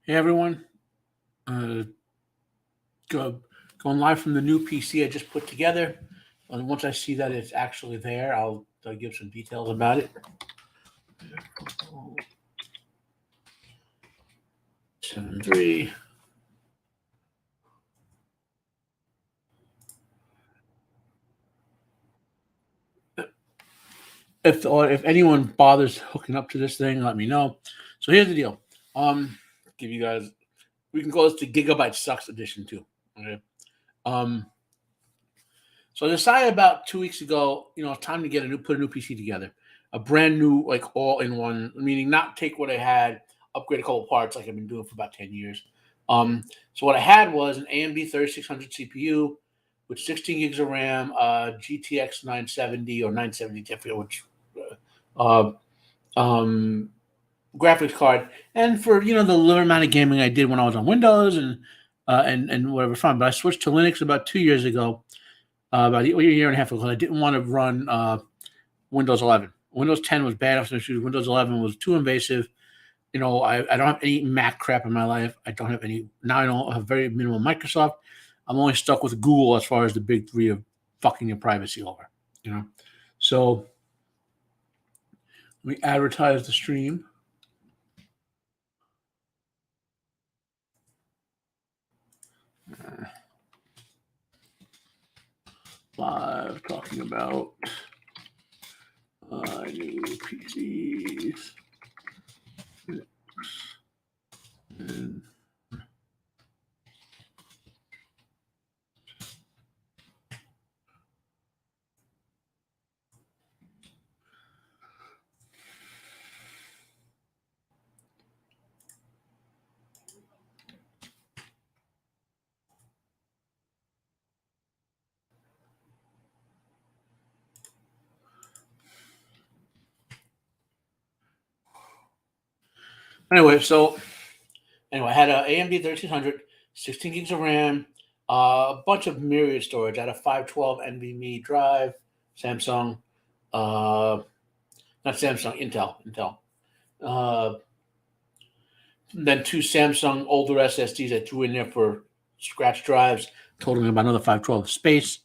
Hey everyone, uh, going live from the new PC I just put together. And once I see that it's actually there, I'll give some details about it. 7.3. If anyone bothers hooking up to this thing, let me know. So here's the deal. Give you guys. We can call this the Gigabyte Sucks edition too. Okay. Um, so I decided about 2 weeks ago, it's time to put a new PC together, a brand new, like all in one, meaning not take what I had, upgrade a couple parts like I've been doing for about 10 years. So what I had was an AMD 3600 CPU with 16 gigs of RAM, GTX 970 or 970 Ti, which uh, um, graphics card, and for the little amount of gaming I did when I was on Windows and whatever fun. But I switched to Linux about 2 years ago, about a year and a half ago. I didn't want to run Windows 11. Windows 10 was bad enough to choose. Windows 11 was too invasive. I don't have any Mac crap in my life. I don't have any. Now I don't have very minimal Microsoft. I'm only stuck with Google as far as the big three of fucking your privacy over. So we advertise the stream. Live talking about new PCs. And anyway, I had a AMD 3600, 16 gigs of RAM, a bunch of myriad storage. I had a 512 NVMe drive, Samsung, uh, not Samsung, Intel. Uh, then two Samsung older SSDs I threw in there for scratch drives, totaling about another 512 space.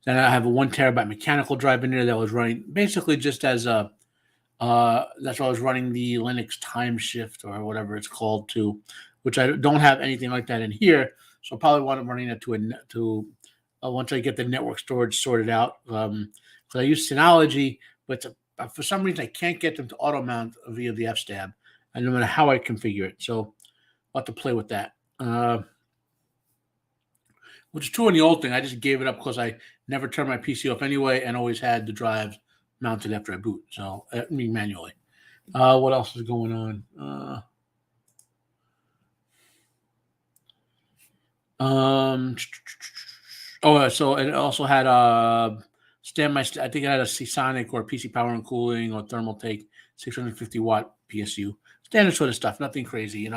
Then I have a 1 terabyte mechanical drive in there that was running basically just as a that's why I was running the Linux time shift or whatever it's called too, which I don't have anything like that in here. So I probably want to running it once I get the network storage sorted out. So I use Synology, but for some reason I can't get them to auto mount via the FSTAB, and no matter how I configure it. So I'll have to play with that. Which is true in the old thing. I just gave it up because I never turned my PC off anyway, and always had the drives mounted after I boot. So manually. What else is going on? So it also had I think it had a Seasonic or PC Power and Cooling or Thermaltake 650-watt PSU. Standard sort of stuff, nothing crazy.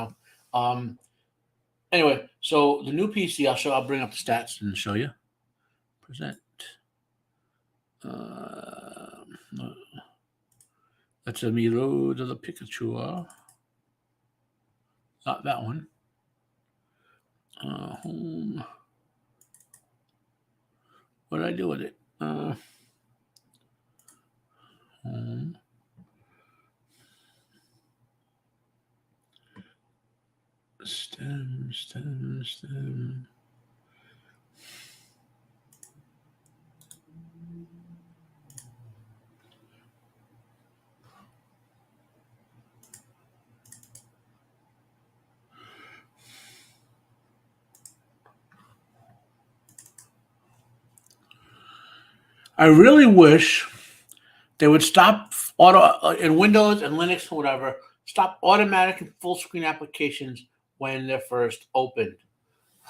Anyway, so the new PC, I'll bring up the stats and show you. Present. That's a Miro to the Pikachu. Not that one. Home. What did I do with it? Home. Stem. I really wish they would stop in Windows and Linux or whatever. Stop automatic and full screen applications when they're first opened.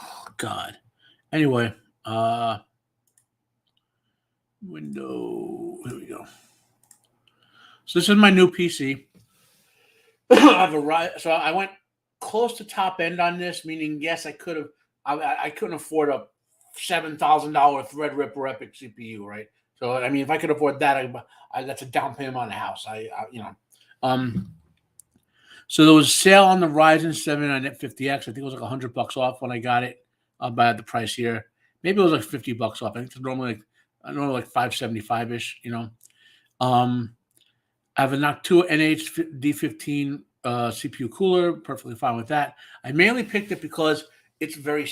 Oh, God. Anyway, window. Here we go. So this is my new PC. So I went close to top end on this, meaning yes, I could have. I couldn't afford a $7,000 Threadripper EPYC CPU, right? So I mean, if I could afford that, that's a down payment on a house. Um, So there was a sale on the Ryzen 7 on Net 50X. I think it was like $100 off when I got it. By the price here. Maybe it was like $50 off. I think it's normally like 575 ish. I have a Noctua NH-D15 CPU cooler. Perfectly fine with that. I mainly picked it because it's very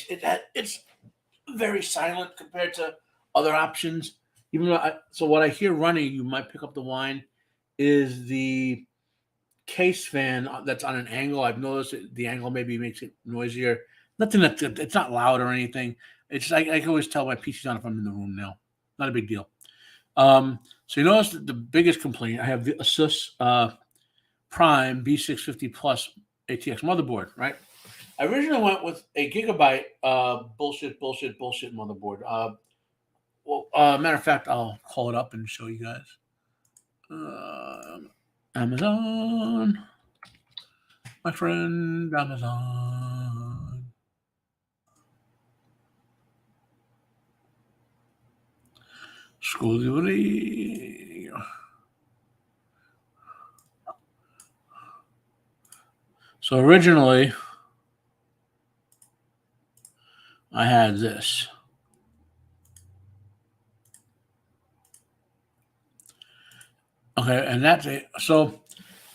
silent compared to other options. Even though so what I hear running, you might pick up the whine, is the case fan that's on an angle. I've noticed the angle maybe makes it noisier. Nothing that it's not loud or anything. It's like I can always tell my PC's on if I'm in the room now. Not a big deal. So you notice the biggest complaint I have the Asus Prime B650 Plus ATX motherboard, right? I originally went with a Gigabyte bullshit motherboard. Matter of fact, I'll call it up and show you guys. Amazon, my friend Amazon. Scrolly. So originally, I had this. Okay, and that's it. So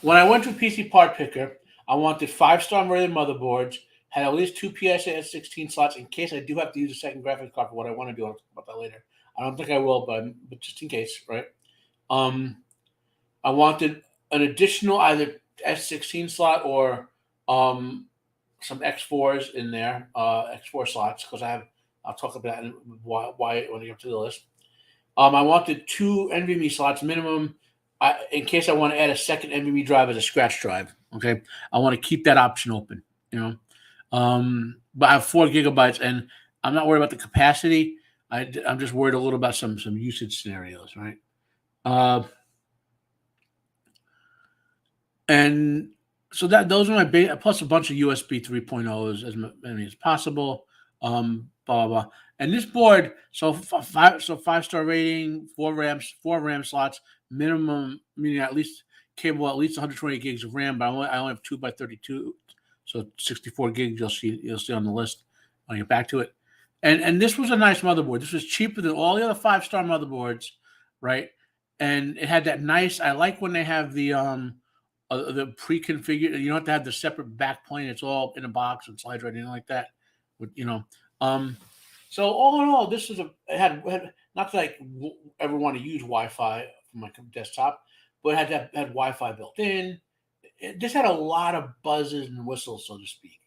when I went to PC Part Picker, I wanted 5-star rated motherboards, had at least 2 PCIe 16 slots in case I do have to use a second graphics card for what I want to do. I'll talk about that later. I don't think I will, but just in case, right? I wanted an additional either S16 slot or some X4s in there, X4 slots, because I'll talk about why when I get to the list. I wanted 2 NVMe slots minimum, in case I want to add a second NVMe drive as a scratch drive. Okay, I want to keep that option open. But I have 4 gigabytes, and I'm not worried about the capacity. I'm just worried a little about some usage scenarios, right? And so those are my plus a bunch of USB 3.0s as many as possible. Blah blah blah. And this board, so 5-star rating, 4 RAM slots, minimum, meaning at least capable at least 120 gigs of RAM. But I only have 2x32, so 64 gigs. You'll see on the list when I get back to it. And this was a nice motherboard. This was cheaper than all the other 5-star motherboards, right? And it had that nice. I like when they have the pre-configured. You don't have to have the separate back plane. It's all in a box and slides right in like that. So all in all, this was it had not that I ever want to use Wi-Fi for my desktop, but it had Wi-Fi built in. This had a lot of buzzes and whistles, so to speak.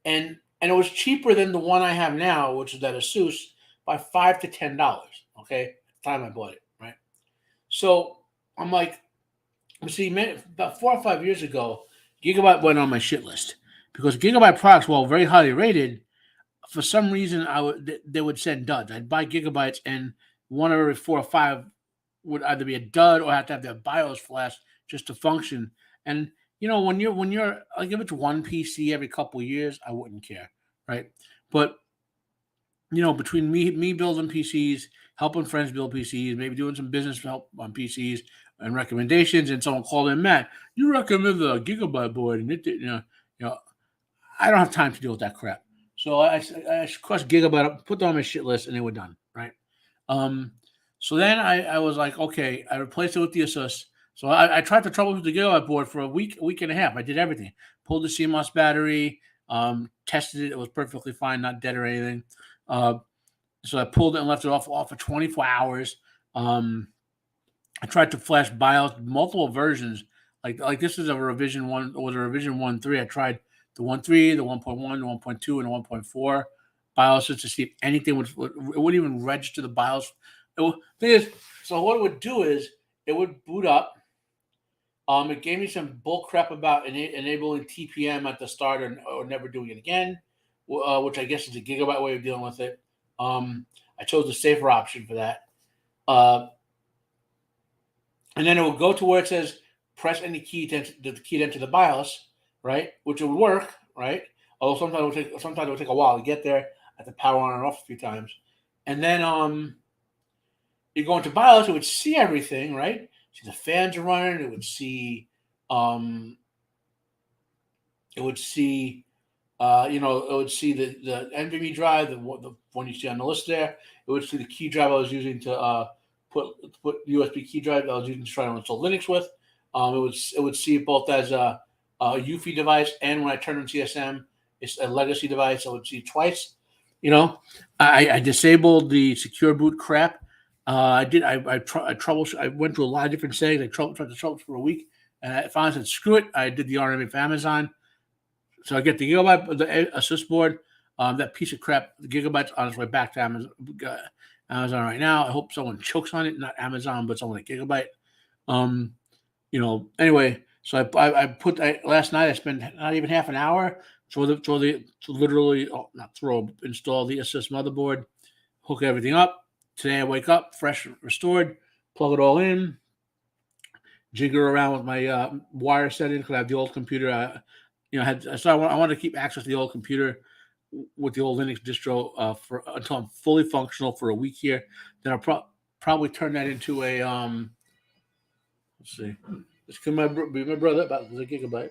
And it was cheaper than the one I have now, which is that Asus, by $5 to $10. Okay, at the time I bought it, right? So I'm like, see, about 4 or 5 years ago, Gigabyte went on my shit list because Gigabyte products, while very highly rated, for some reason they would send duds. I'd buy gigabytes, and one of every 4 or 5 would either be a dud or have to have their BIOS flash just to function. And when you're like, if it's one PC every couple of years, I wouldn't care, right? But between me building PCs, helping friends build PCs, maybe doing some business help on PCs and recommendations, and someone called in, Matt, you recommend the Gigabyte board, and it did, I don't have time to deal with that crap. So I crushed Gigabyte, put them on my shit list, and they were done, right? So then I was like, okay, I replaced it with the Asus. So I tried to troubleshoot the Gigabyte board for a week and a half. I did everything. Pulled the CMOS battery, tested it. It was perfectly fine, not dead or anything. So I pulled it and left it off for 24 hours. I tried to flash BIOS, multiple versions. Like this is a revision 1, or was a revision 1.3. I tried the 1.3, the 1.1, the 1.2, and the 1.4 BIOS to see if anything it wouldn't even register the BIOS. So what it would do is it would boot up. It gave me some bull crap about enabling TPM at the start or never doing it again, which I guess is a Gigabyte way of dealing with it. I chose the safer option for that. And then it will go to where it says press any key to enter the BIOS, right? Which would work, right? Although sometimes it would take a while to get there. I have to power on and off a few times. And then you go into BIOS, it would see everything, right? See the fans are running. It would see it would see, it would see the NVMe drive, the one you see on the list there. It would see the key drive I was using to put USB key drive that I was using to try to install Linux with. It would see it both as a UEFI device, and when I turned on CSM, it's a legacy device. I would see it twice. I disabled the secure boot crap. I did. I troubleshoot. I went to a lot of different settings. I tried to troubleshoot for a week, and I finally said, "Screw it." I did the RMA for Amazon. So I get the Gigabyte, the Assist board. That piece of crap, the Gigabyte's on its way back to Amazon right now. I hope someone chokes on it, not Amazon, but someone at Gigabyte. Anyway, so I put last night. I spent not even half an hour install the Assist motherboard, hook everything up. Today I wake up fresh, restored, plug it all in, jigger around with my wire setting because I have the old computer. I wanted to keep access to the old computer with the old Linux distro until I'm fully functional for a week here. Then I'll probably turn that into a let's see. This could be my brother about the Gigabyte.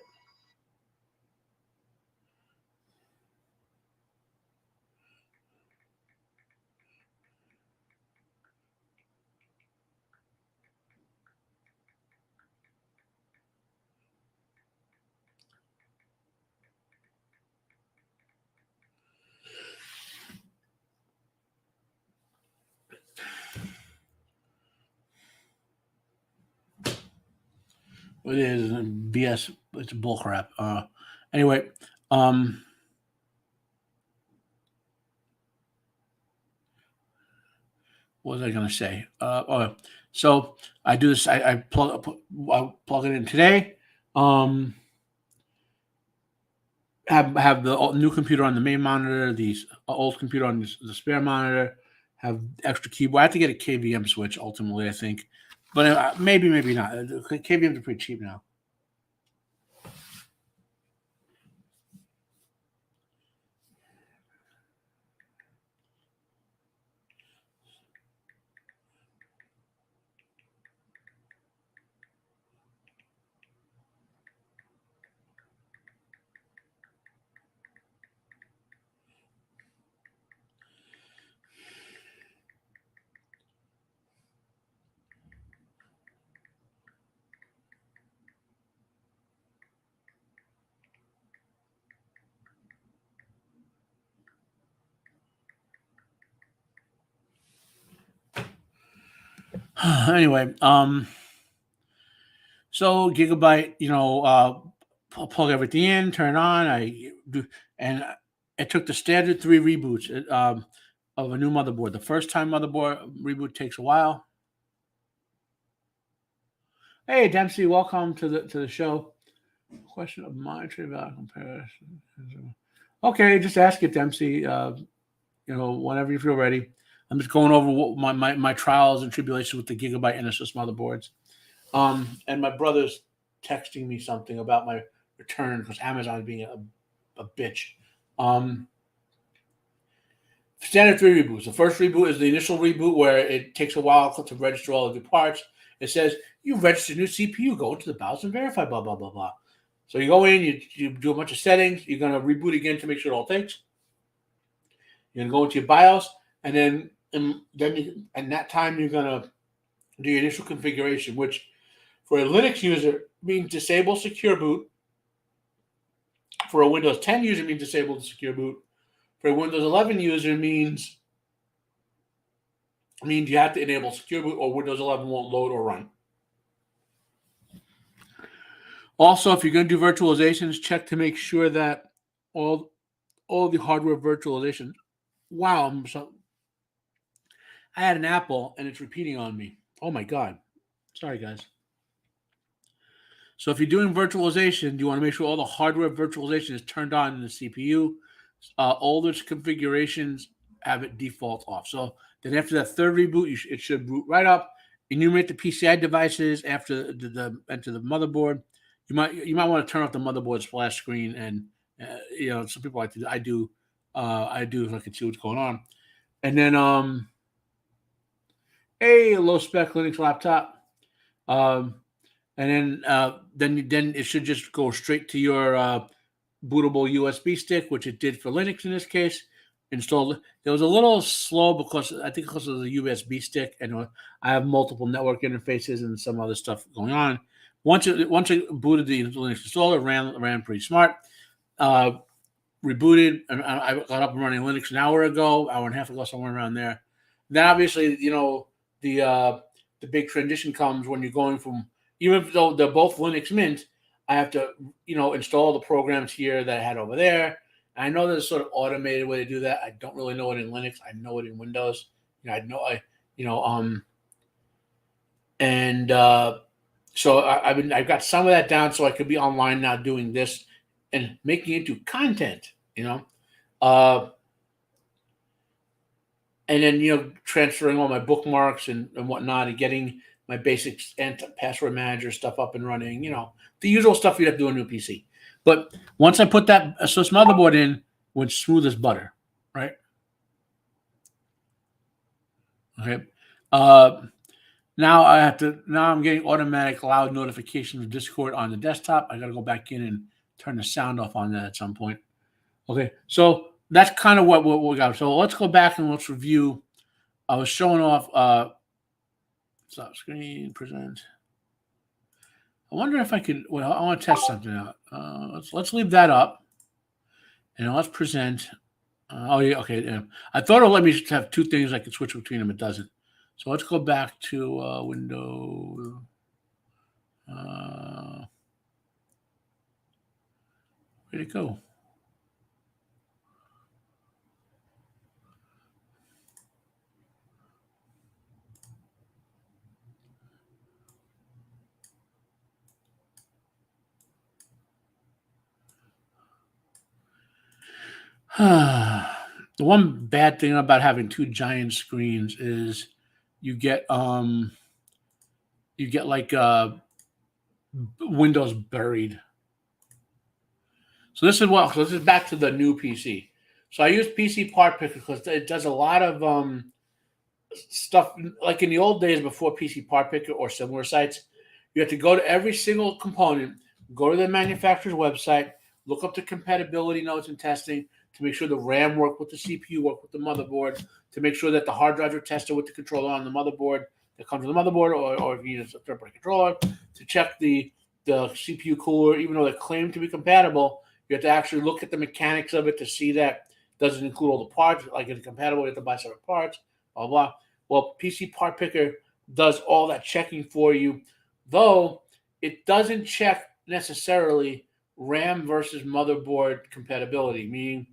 It is BS. It's bullcrap. Anyway, what was I going to say? So I do this. I plug it in today. Have the new computer on the main monitor, the old computer on the spare monitor. Have extra keyboard. I have to get a KVM switch ultimately, I think, but maybe not. KVMs are pretty cheap now. Anyway, so Gigabyte, plug everything in, turn on. I do, and it took the standard 3 reboots of a new motherboard. The first time motherboard reboot takes a while. Hey Dempsey, welcome to the show. Question of monetary value comparison. Okay, just ask it, Dempsey. Whenever you feel ready. I'm just going over what my trials and tribulations with the Gigabyte and Assist motherboards. And my brother's texting me something about my return because Amazon being a bitch. Standard 3 reboots. The first reboot is the initial reboot where it takes a while to register all of your parts. It says, you've registered a new CPU. Go to the BIOS and verify, blah, blah, blah, blah. So you go in, you do a bunch of settings. You're going to reboot again to make sure it all takes. You're going to go into your BIOS, and then in that time, you're going to do your initial configuration, which for a Linux user means disable secure boot. For a Windows 10 user means disable the secure boot. For a Windows 11 user means you have to enable secure boot or Windows 11 won't load or run. Also, if you're going to do virtualizations, check to make sure that all the hardware virtualization. Wow, I had an Apple and it's repeating on me. Oh my God. Sorry, guys. So if you're doing virtualization, you want to make sure all the hardware virtualization is turned on in the CPU. Older configurations have it default off. So then after that third reboot, it should boot right up. Enumerate the PCI devices after enter the motherboard. You might want to turn off the motherboard splash screen, and some people like to. I do if I can see what's going on. And then a low spec Linux laptop. And then it should just go straight to your bootable USB stick, which it did for Linux in this case. Installed. It was a little slow because I think because of the USB stick, and I have multiple network interfaces and some other stuff going on. Once it booted the Linux installer, ran pretty smart. Rebooted, and I got up and running Linux an hour and a half ago, somewhere around there. Then obviously, the big transition comes when you're going from, even though they're both Linux Mint, I have to install the programs here that I had over there. I know there's a sort of automated way to do that. I don't really know it in Linux. I know it in Windows. So I've got some of that down, so I could be online now doing this and making it into content. And then transferring all my bookmarks and whatnot, and getting my basics and password manager stuff up and running. The usual stuff you'd have to do on a new PC. But once I put that SOS motherboard in, went smooth as butter, right? Okay. Now I'm getting automatic loud notifications of Discord on the desktop. I got to go back in and turn the sound off on that at some point. Okay. So that's kind of what we got. So let's go back and let's review. I was showing off, stop screen, present. I wonder if I could. Well, I want to test something out. Let's leave that up, and let's present. Oh yeah, okay. Yeah. I thought it'll let me have two things I could switch between them. It doesn't. So let's go back to window. Where'd it go? The one bad thing about having two giant screens is you get like Windows buried. So this is back to the new PC. So I use PC Part Picker because it does a lot of stuff like in the old days before PC Part Picker or similar sites. You have to go to every single component, go to the manufacturer's website, look up the compatibility notes and testing to make sure the RAM worked with the CPU, worked with the motherboard, to make sure that the hard drives are tested with the controller on the motherboard that comes with the motherboard, or if you use a third-party controller, to check the CPU cooler, even though they claim to be compatible. You have to actually look at the mechanics of it to see that it doesn't include all the parts. Like if it's compatible, you have to buy separate parts, blah, blah. Well, PC Part Picker does all that checking for you, though it doesn't check necessarily RAM versus motherboard compatibility, meaning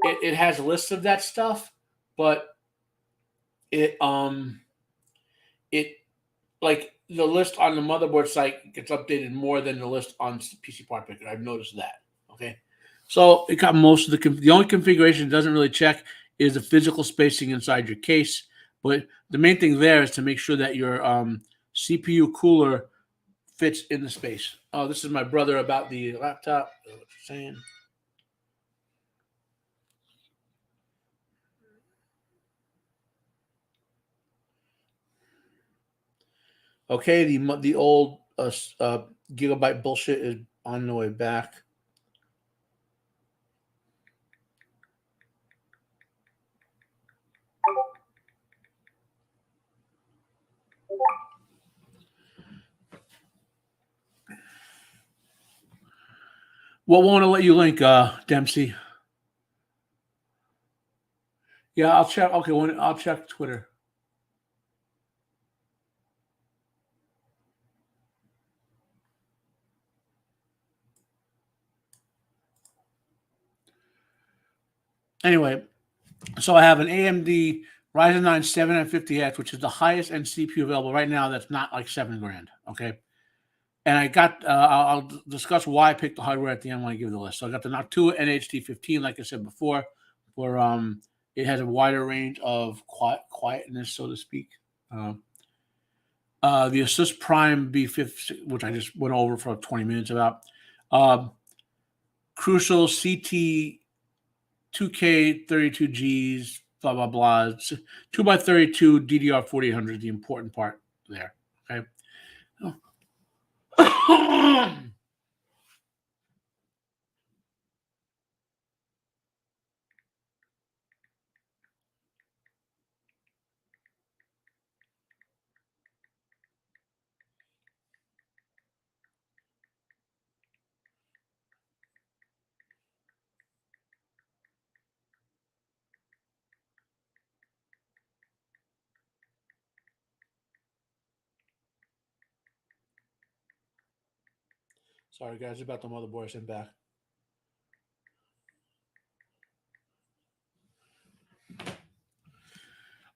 it has lists of that stuff, but it like the list on the motherboard site gets updated more than the list on PC Part Picker. I've noticed that. Okay, so it got most of the only configuration it doesn't really check is the physical spacing inside your case. But the main thing there is to make sure that your CPU cooler fits in the space. Oh, this is my brother about the laptop. What you're saying? Okay, the old Gigabyte bullshit is on the way back. What won't let you link, Dempsey? Yeah, I'll check. Okay, I'll check Twitter. Anyway, so I have an AMD Ryzen 9 7950X, which is the highest end CPU available right now. That's not like $7,000. Okay. And I got, I'll discuss why I picked the hardware at the end when I give the list. So I got the Noctua NHT15, like I said before, where it has a wider range of quietness, so to speak. The Asus Prime B50, which I just went over for 20 minutes about. Crucial CT 2K 32Gs, blah, blah, blah. It's 2x32 DDR 4800, the important part there. Okay. Sorry, guys, about the motherboard I sent back.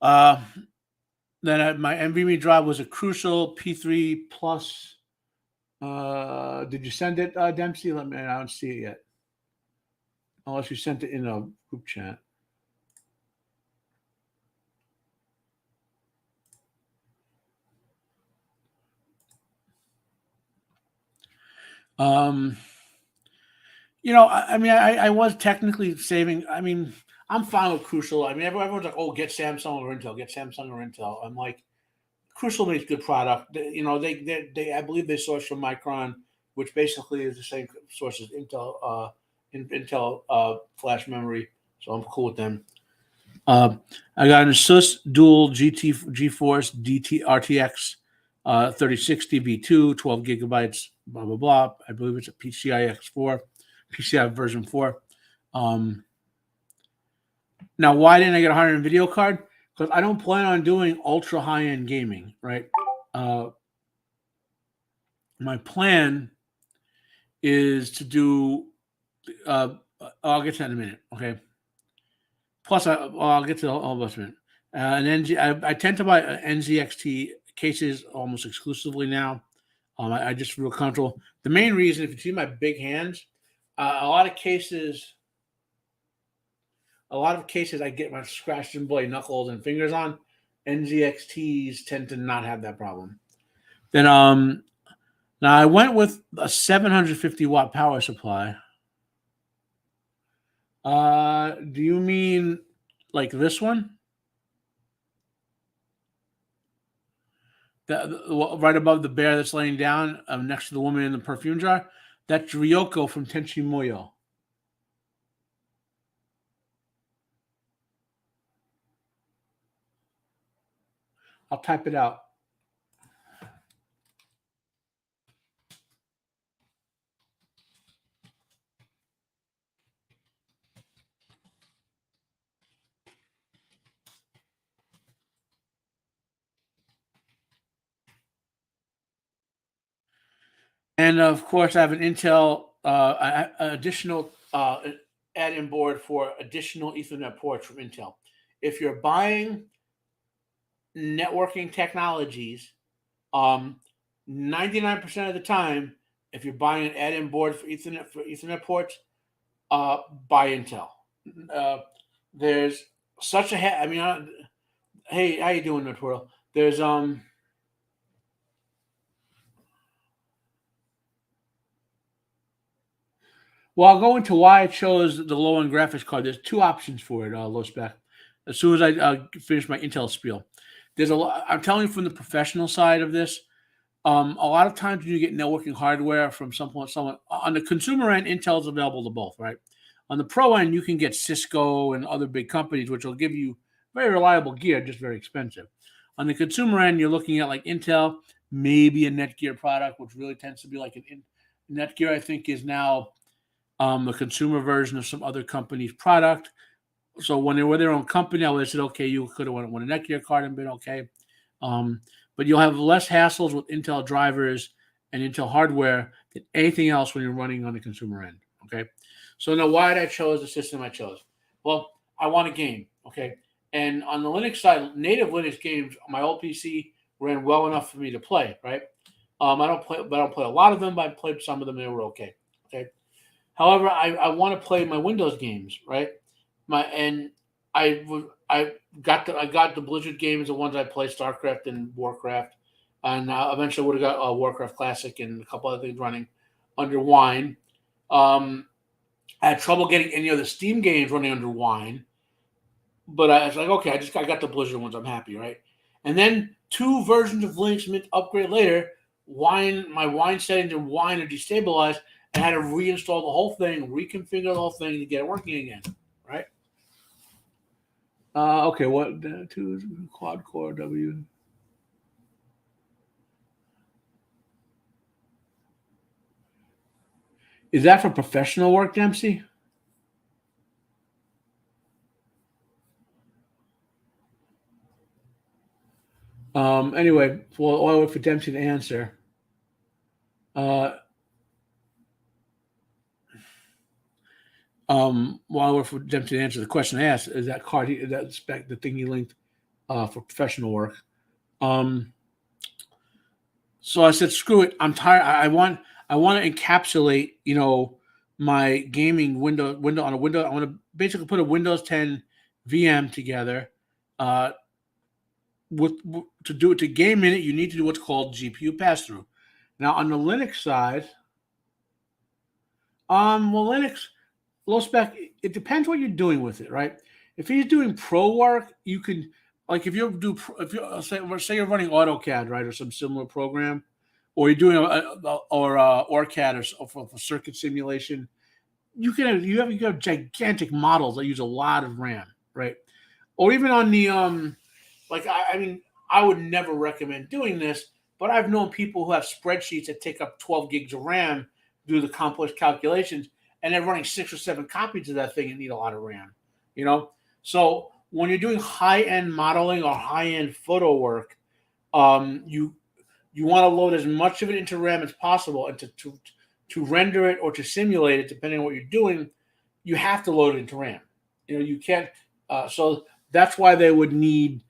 Uh, then my NVMe drive was a Crucial P3 Plus. Did you send it, Dempsey? I don't see it yet. Unless you sent it in a group chat. Um, I was technically saving. I mean, I'm fine with Crucial. I mean, everyone's like, "Oh, get Samsung or Intel. Get Samsung or Intel." I'm like, Crucial makes good product. I believe they source from Micron, which basically is the same source as Intel, Intel flash memory. So I'm cool with them. I got an Asus Dual GeForce DT RTX 3060 V2, 12 gigabytes, blah blah blah. I believe it's a PCI X4, PCI version 4. Now, why didn't I get a higher end video card? Because I don't plan on doing ultra high end gaming, right? My plan is to do. I'll get to that in a minute. Okay. Plus, I'll get to all of us in a minute. I tend to buy NZXT cases almost exclusively now. I just feel comfortable. The main reason, if you see my big hands, a lot of cases, I get my scratched and bloody knuckles and fingers on. NZXTs tend to not have that problem. Then, now I went with a 750 watt power supply. Do you mean like this one? Right above the bear that's laying down next to the woman in the perfume jar? That's Ryoko from Tenchi Muyo. I'll type it out. And of course, I have an Intel additional add-in board for additional Ethernet ports from Intel. If you're buying networking technologies, 99% of the time, if you're buying an add-in board for Ethernet ports, buy Intel. There's such a hey, how you doing, Twirl? There's Well, I'll go into why I chose the low end graphics card. There's two options for it, low spec. As soon as I finish my Intel spiel, there's a lot. I'm telling you from the professional side of this. A lot of times when you get networking hardware from someone on the consumer end, Intel is available to both, right? On the pro end, you can get Cisco and other big companies, which will give you very reliable gear, just very expensive. On the consumer end, you're looking at like Intel, maybe a Netgear product, which really tends to be like Netgear. I think is now the consumer version of some other company's product. So when they were their own company, I would have said, okay, you could have went a Netgear card and been okay. But you'll have less hassles with Intel drivers and Intel hardware than anything else when you're running on the consumer end. Okay. So now why did I chose the system I chose? Well, I want a game. Okay. And on the Linux side, native Linux games, my old PC ran well enough for me to play, right? I don't play a lot of them, but I played some of them and they were okay. Okay. However, I want to play my Windows games, right? I got the Blizzard games, the ones I play, StarCraft and Warcraft, and eventually would have got Warcraft Classic and a couple other things running under Wine. I had trouble getting any of the Steam games running under Wine, but I was like, okay, I got the Blizzard ones, I'm happy, right? And then two versions of Linux Mint upgrade later, my Wine settings in Wine are destabilized. I had to reinstall the whole thing, reconfigure the whole thing to get it working again, right? Okay, what two quad core W? Is that for professional work, Dempsey? Anyway, well, I'll wait for Dempsey to answer. Uh, while we're for Dempsey to answer the question I asked, is that card, that spec, the thing he linked for professional work. Um, so I said, screw it. I'm tired. I want to encapsulate, my gaming window on a window. I want to basically put a Windows 10 VM together. Uh, to do it, to game in it, you need to do what's called GPU pass through. Now on the Linux side, well, Linux low spec. It depends what you're doing with it, right? If you're doing pro work, you can, like, if you say you're running AutoCAD, right, or some similar program, or you're doing or OrCAD for circuit simulation, you have gigantic models that use a lot of RAM, right? Or even on the like I mean, I would never recommend doing this, but I've known people who have spreadsheets that take up 12 gigs of RAM, do the complex calculations, and they're running 6 or 7 copies of that thing and need a lot of RAM. You know, so when you're doing high end modeling or high end photo work, you want to load as much of it into RAM as possible, and to render it or to simulate it, depending on what you're doing, you have to load it into RAM. You can't. So that's why they would need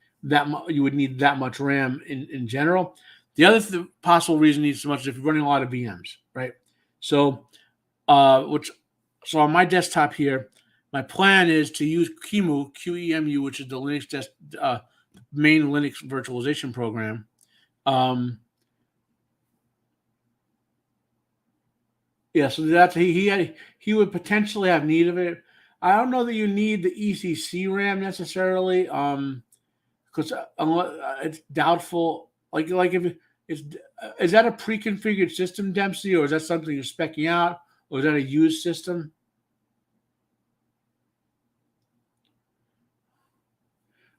you would need that much RAM in general. The other possible reason you need so much is if you're running a lot of VMs, right? So, which so on my desktop here, my plan is to use QEMU, which is the main Linux virtualization program. Yeah, so that's he would potentially have need of it. I don't know that you need the ECC RAM necessarily, because it's doubtful. Like if it's is that a pre-configured system, Dempsey, or is that something you're specing out, or is that a used system?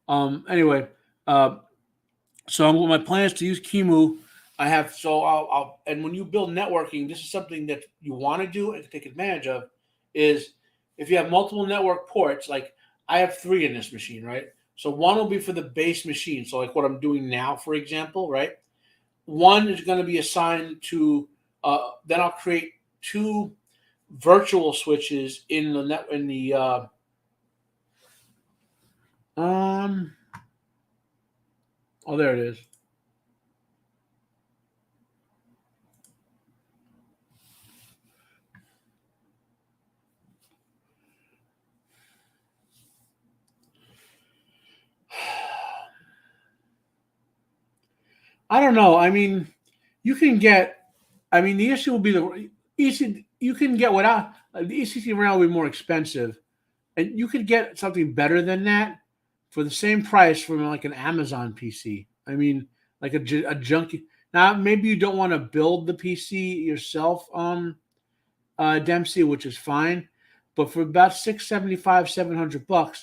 Anyway, uh, so my plan is to use Kimu. I have so I'll and when you build networking, this is something that you want to do and to take advantage of. Is if you have multiple network ports, like I have 3 in this machine, right? So one will be for the base machine. So like what I'm doing now, for example, right? One is going to be assigned to. Then I'll create 2 virtual switches in the net in the. Um. Oh, there it is. I don't know. I mean, you can get. I mean, the issue will be the EC. You can get without the ECC RAM will be more expensive, and you could get something better than that for the same price from like an Amazon PC. I mean, like a junky. Now, maybe you don't want to build the PC yourself, Dempsey, which is fine, but for about 675, $700,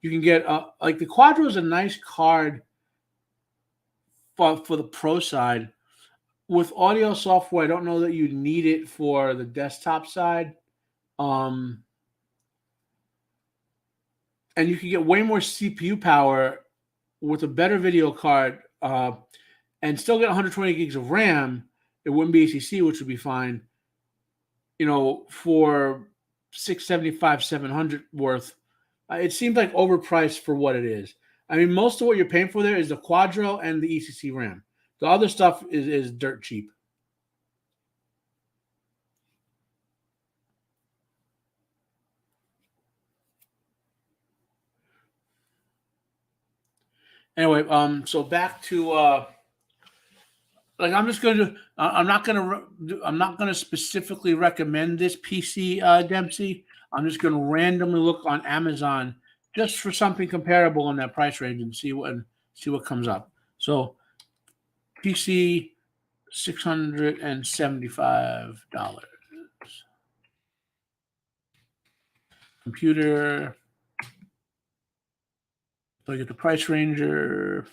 you can get like the Quadro is a nice card for the pro side. With audio software, I don't know that you need it for the desktop side. Um, and you can get way more CPU power with a better video card, and still get 120 gigs of RAM. It wouldn't be ACC, which would be fine. For 675, 700 worth, it seems like overpriced for what it is. I mean, most of what you're paying for there is the Quadro and the ECC RAM. The other stuff is dirt cheap. Anyway, so back to like I'm just going to I'm not going to specifically recommend this PC, Dempsey. I'm just going to randomly look on Amazon just for something comparable in that price range and see what comes up. So PC $675. Computer. So I get the price ranger.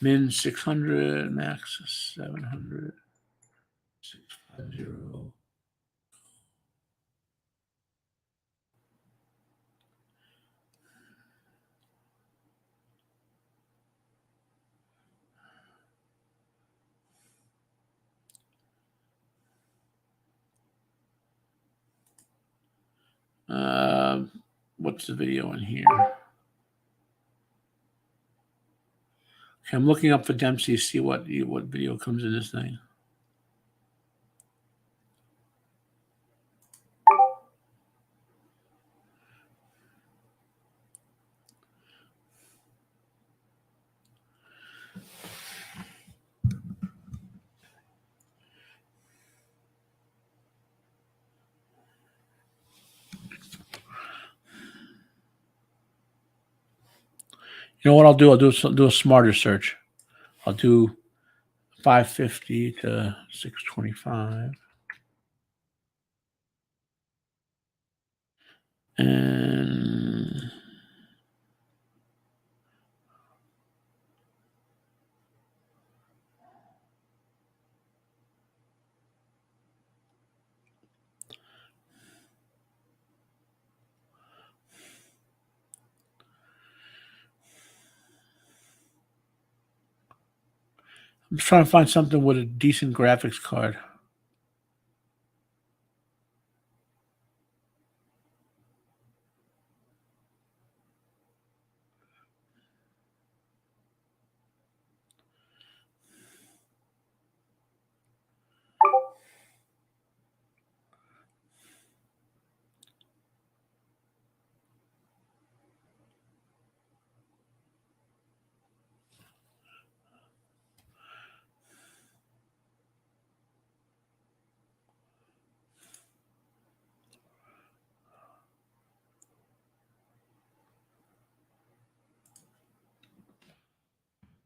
Min 600, max 700. 650. What's the video in here? Okay, I'm looking up for Dempsey to see what video comes in this thing. You know what I'll do? I'll do a smarter search. I'll do 550 to 625. And I'm just trying to find something with a decent graphics card.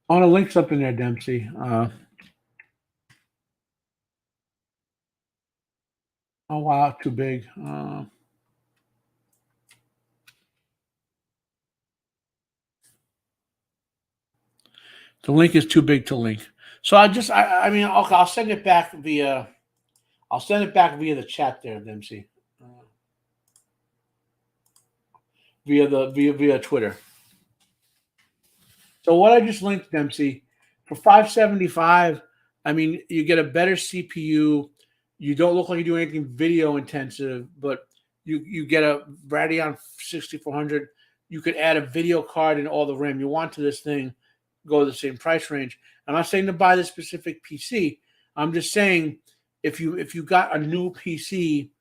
I want to link something there, Dempsey. Oh wow, too big. The link is too big to link. So I mean, okay, I'll send it back via the chat there, Dempsey. Via Twitter. So what I just linked, Dempsey, for 575, I mean, you get a better CPU. You don't look like you do anything video intensive, but you get a Radeon 6400. You could add a video card and all the RAM you want to this thing, go to the same price range. I'm not saying to buy this specific PC. I'm just saying if you got a new PC,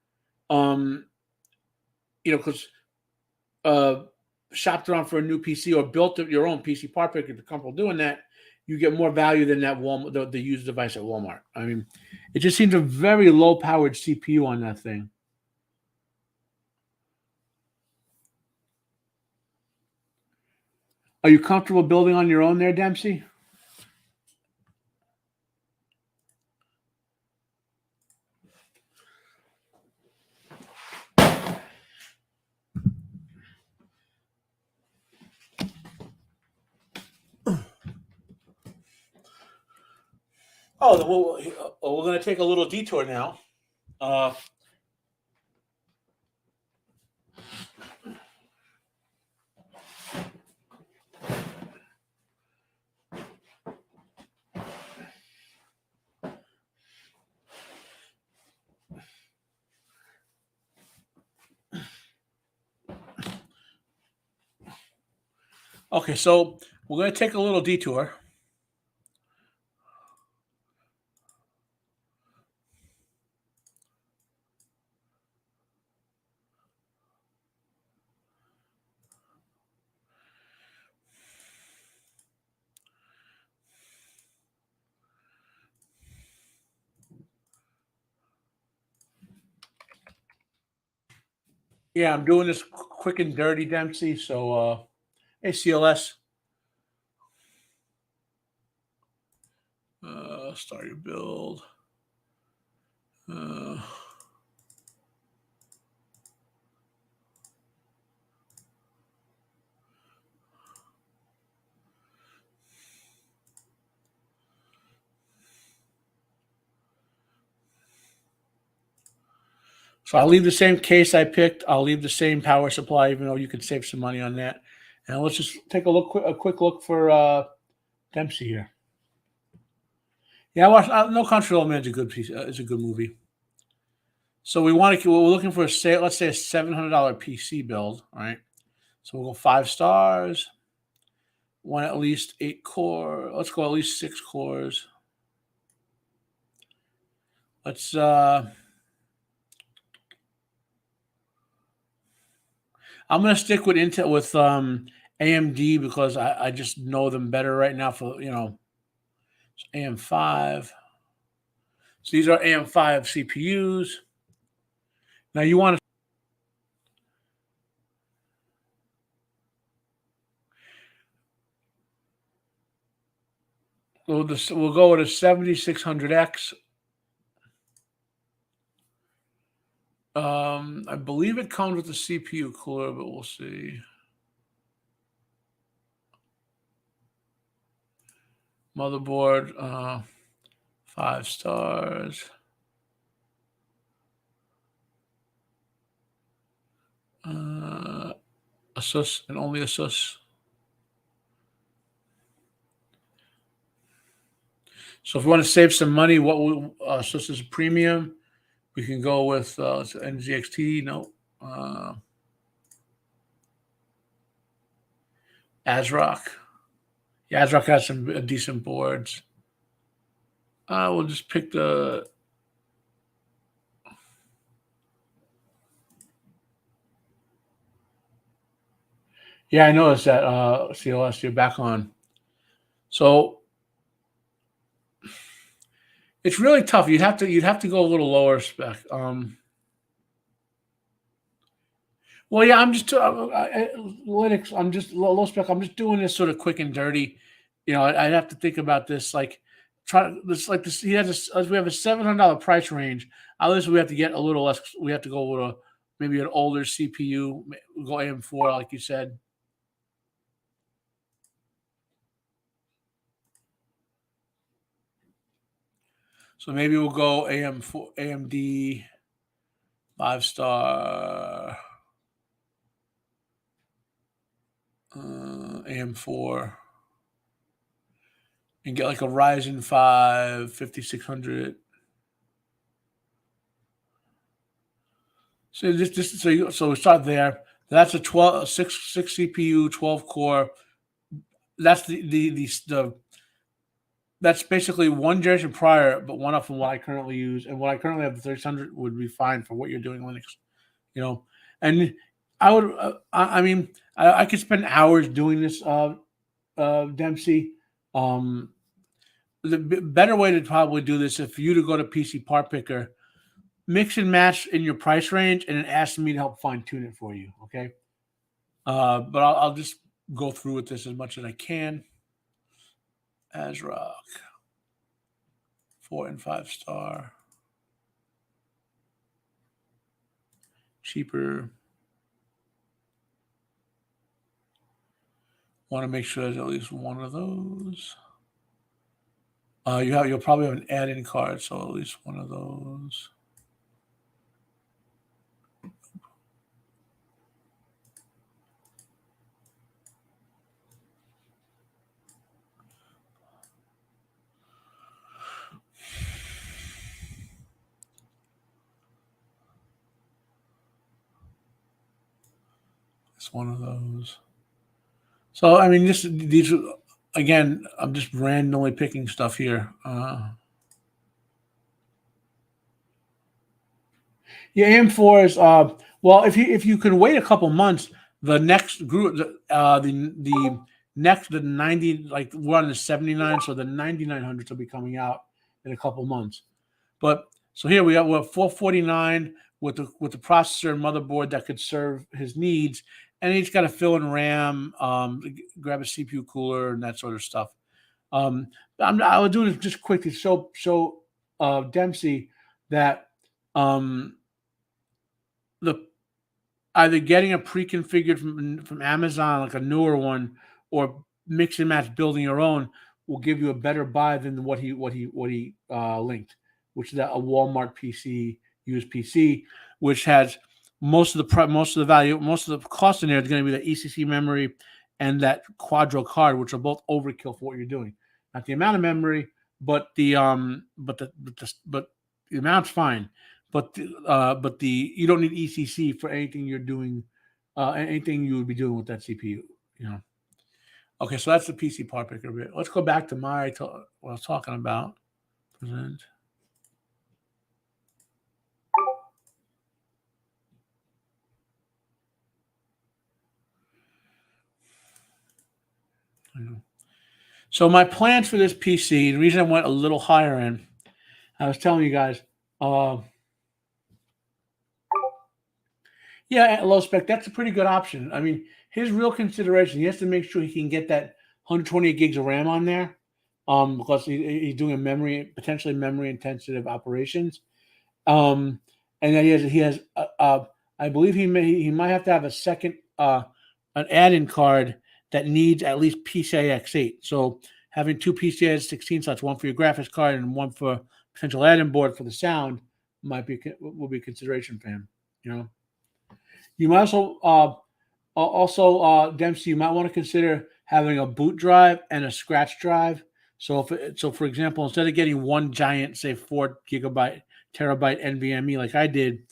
because shopped around for a new PC or built your own PC part picker, if you're comfortable doing that, you get more value than that Walmart, the used device at Walmart. I mean, it just seems a very low-powered CPU on that thing. Are you comfortable building on your own there, Dempsey? Oh, we're going to take a little detour now. Okay, so we're going to take a little detour. Yeah, I'm doing this quick and dirty, Dempsey. So, ACLS. Start your build. So I'll leave the same case I picked. I'll leave the same power supply, even though you can save some money on that. And let's just take a quick look for Dempsey here. Yeah, I watched No Country for Old Men is a good piece. It's a good movie. So we're looking for let's say a $700 PC build, right? So we'll go 5 stars, want at least 8 core. Let's go at least 6 cores. Let's I'm gonna stick with Intel with AMD because I just know them better right now for AM5. So these are AM5 CPUs. Now you want to we'll go with a 7600X. I believe it comes with the CPU cooler, but we'll see. Motherboard, 5 stars. Asus and only Asus. So if we want to save some money, what will Asus is premium? We can go with NZXT. No, ASRock. Yeah, ASRock has some decent boards. We'll just pick the. Yeah, I noticed that. CLS, you're back on. So it's really tough. You'd have to go a little lower spec. Well, yeah, I'm just Linux. I'm just low spec. I'm just doing this sort of quick and dirty. I'd have to think about this. Like, try this like this. He has we have a $700 price range. At least we have to get a little less. We have to go with maybe an older CPU. Go AM4, like you said. So maybe we'll go AM4, AMD 5 star, AM4, and get like a Ryzen 5 5600. So so we start there. That's a 6 CPU, 12 core. That's the that's basically one generation prior, but one up from what I currently use, and what I currently have, the 3600 would be fine for what you're doing Linux. And I would, I mean, I could spend hours doing this, Dempsey. The better way to probably do this, if you to go to PC Part Picker, mix and match in your price range, and then ask me to help fine tune it for you. Okay, but I'll just go through with this as much as I can. ASRock, 4 and 5 star, cheaper. Want to make sure there's at least one of those. You'll probably have an add-in card, so at least one of those. It's one of those. So I mean, these again. I'm just randomly picking stuff here. Yeah, AM4 is well. If you can wait a couple months, the next group, the next the 90, like we're on the 79, so the 9900s will be coming out in a couple months. But so here we're 449 with the processor and motherboard that could serve his needs, and he's got to fill in RAM, grab a CPU cooler, and that sort of stuff. I was doing it just quickly to show Dempsey that the either getting a pre-configured from Amazon, like a newer one, or mix and match building your own will give you a better buy than what he linked, which is a Walmart PC, used PC, which has most of the value, most of the cost in there is going to be the ECC memory and that Quadro card, which are both overkill for what you're doing. Not the amount of memory, but the amount's fine. but you don't need ECC for anything you're doing, anything you would be doing with that CPU. You know. Okay, so that's the PC part picker bit. Let's go back to what I was talking about. Present. So my plans for this PC, the reason I went a little higher end, I was telling you guys, yeah, at low spec, that's a pretty good option. I mean, his real consideration, he has to make sure he can get that 128 gigs of RAM on there, because he's doing potentially memory intensive operations. And then I believe he might have to have a second an add-in card that needs at least PCI X8. So having two PCI 16 slots, one for your graphics card and one for potential add-in board for the sound, will be a consideration for him. You know, you might also Dempsey, you might want to consider having a boot drive and a scratch drive. So for example, instead of getting one giant, say 4 GB terabyte NVMe like I did,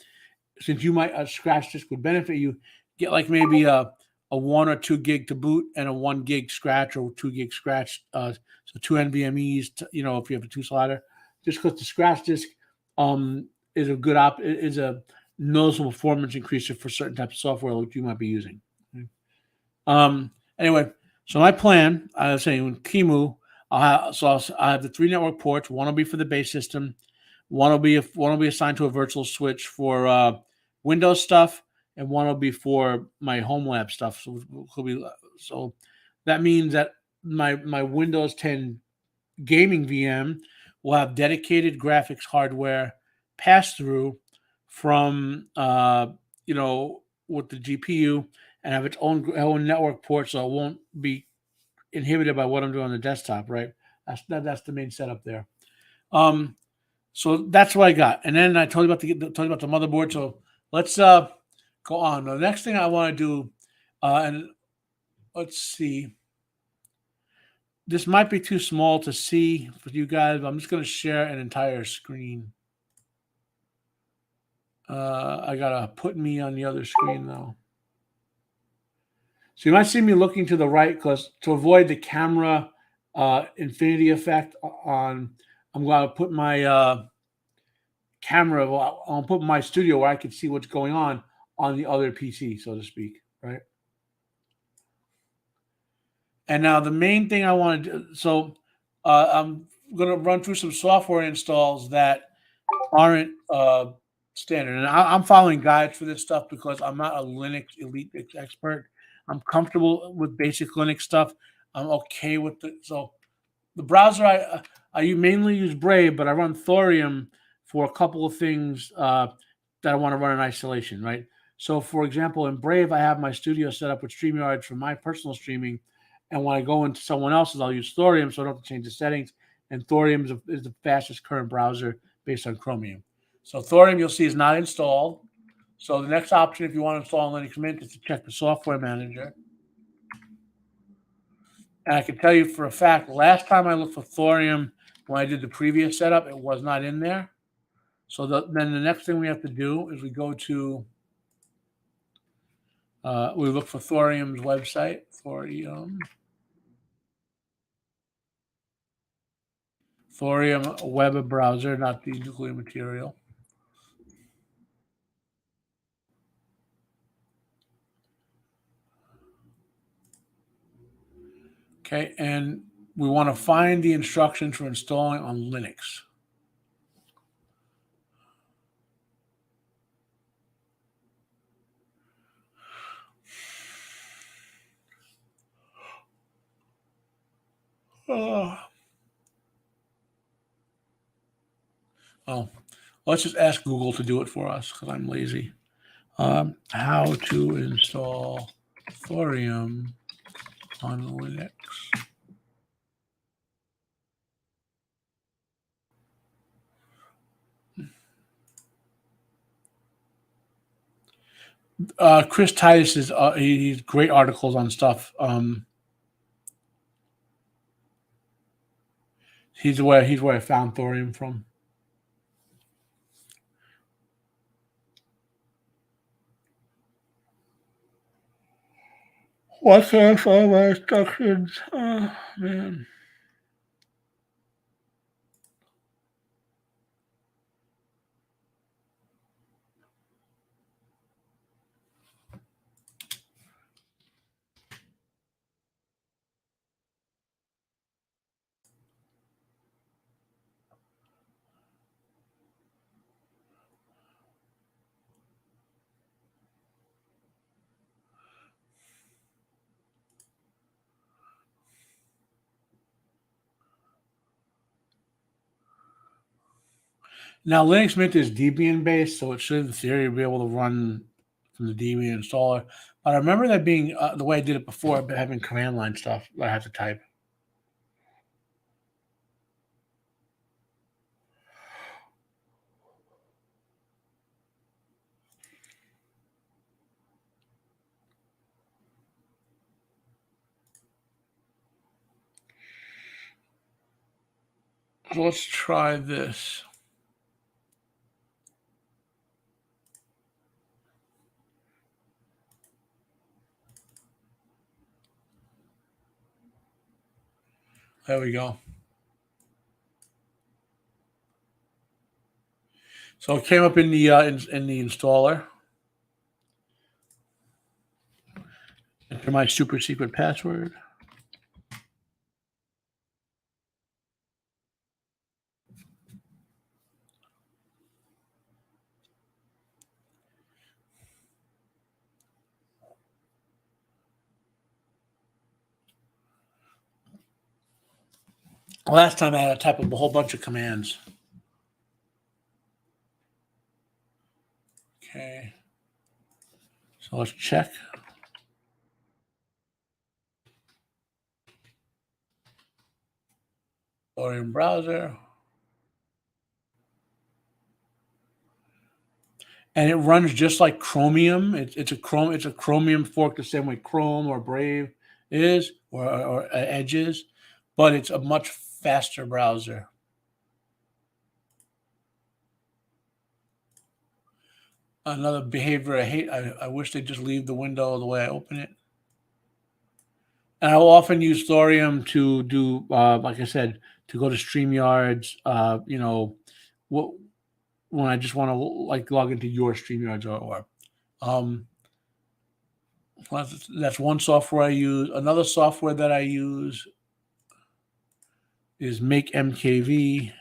since you might scratch disk would benefit you, get like maybe a 1 or 2 gig to boot and a 1 gig scratch or 2 gig scratch. So 2 NVMe's, if you have a 2 slider, just because the scratch disk is a good is a noticeable performance increaser for certain types of software which you might be using. Anyway, so my plan, I was saying with Kimu, I have the 3 network ports. One will be for the base system. One will be assigned to a virtual switch for Windows stuff, and one will be for my home lab stuff. So that means that my Windows 10 gaming VM will have dedicated graphics hardware pass through from with the GPU and have its own network port, so it won't be inhibited by what I'm doing on the desktop. Right? That's the main setup there. So that's what I got, and then I told you about the motherboard. So let's go on. The next thing I want to do, and let's see. This might be too small to see for you guys, but I'm just going to share an entire screen. I gotta put me on the other screen though. So you might see me looking to the right because to avoid the camera infinity effect I'm going to put my camera. I'll put my studio where I can see what's going on the other PC, so to speak, right? And now the main thing I want to do, so I'm going to run through some software installs that aren't standard. And I'm following guides for this stuff because I'm not a Linux elite expert. I'm comfortable with basic Linux stuff. I'm okay with so the browser I mainly use Brave, but I run Thorium for a couple of things that I want to run in isolation, right? So, for example, in Brave, I have my studio set up with StreamYard for my personal streaming. And when I go into someone else's, I'll use Thorium, so I don't have to change the settings. And Thorium is the fastest current browser based on Chromium. So Thorium, you'll see, is not installed. So the next option, if you want to install Linux Mint, is to check the software manager. And I can tell you for a fact, last time I looked for Thorium when I did the previous setup, it was not in there. So then the next thing we have to do is we go to, we look for Thorium's website, Thorium web browser, not the nuclear material. Okay, and we want to find the instructions for installing on Linux. Let's just ask Google to do it for us because I'm lazy. How to install Thorium on Linux. Chris Titus is he's great articles on stuff. He's where I found Thorium from. Why can't I find my instructions? Oh, man. Now, Linux Mint is Debian based, so it should, in theory, be able to run from the Debian installer. But I remember that being the way I did it before, but having command line stuff that I had to type. So let's try this. There we go. So it came up in the installer. Enter my super secret password. Last time I had to type up a whole bunch of commands. Okay. So let's check. Or in browser. And it runs just like Chromium. It's a Chromium fork the same way Chrome or Brave is or Edge is, but it's a much faster browser. Another behavior I hate. I wish they'd just leave the window the way I open it. And I will often use Thorium to do, like I said, to go to StreamYards. What when I just want to like log into your StreamYards or that's one software I use. Another software that I use is Make MKV.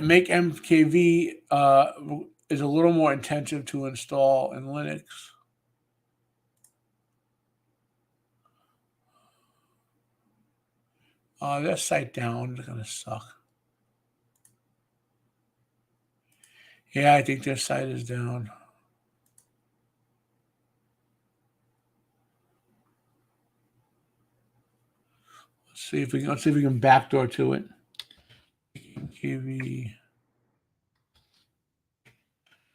Make MKV is a little more intensive to install in Linux. That site down is gonna suck. Yeah, I think their site is down. Let's see if we can backdoor to it. MKV.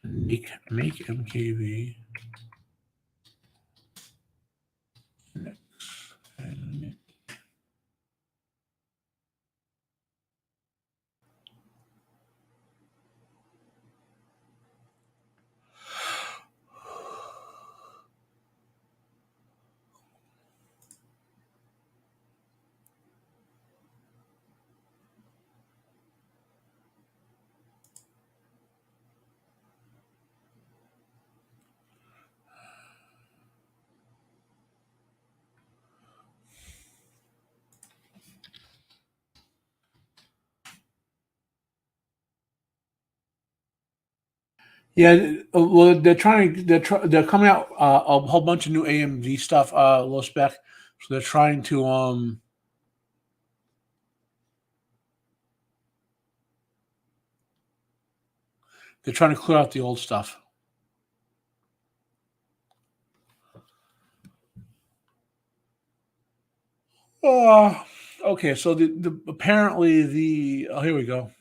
Make MKV. Yeah, well, they're coming out a whole bunch of new AMD stuff, low spec. So they're trying to clear out the old stuff. Okay, so the apparently the here we go.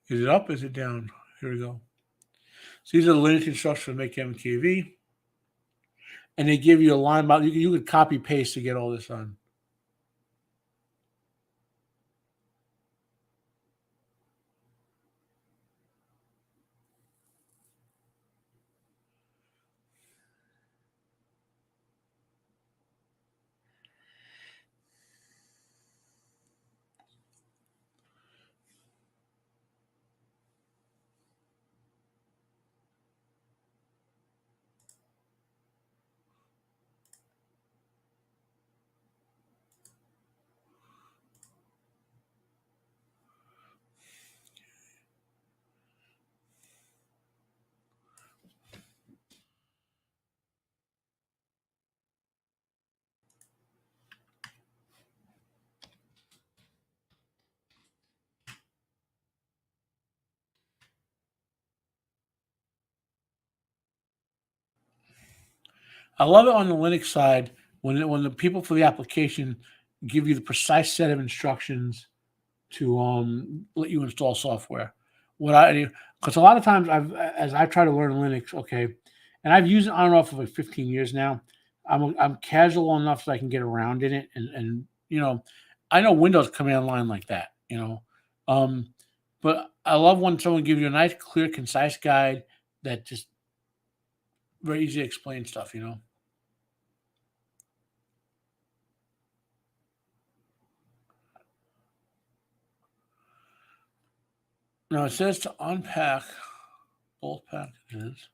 Is it up? Is it down? Here we go. So these are the Linux instructions to make MKV, and they give you a line about you could copy paste to get all this on. I love it on the Linux side when the people for the application give you the precise set of instructions to let you install software. What I Because a lot of times as I try to learn Linux, okay, and I've used it on and off for like 15 years now. I'm casual enough so I can get around in it, and I know Windows command line like that, um, but I love when someone gives you a nice, clear, concise guide that just very easy to explain stuff. Now it says to unpack both packages.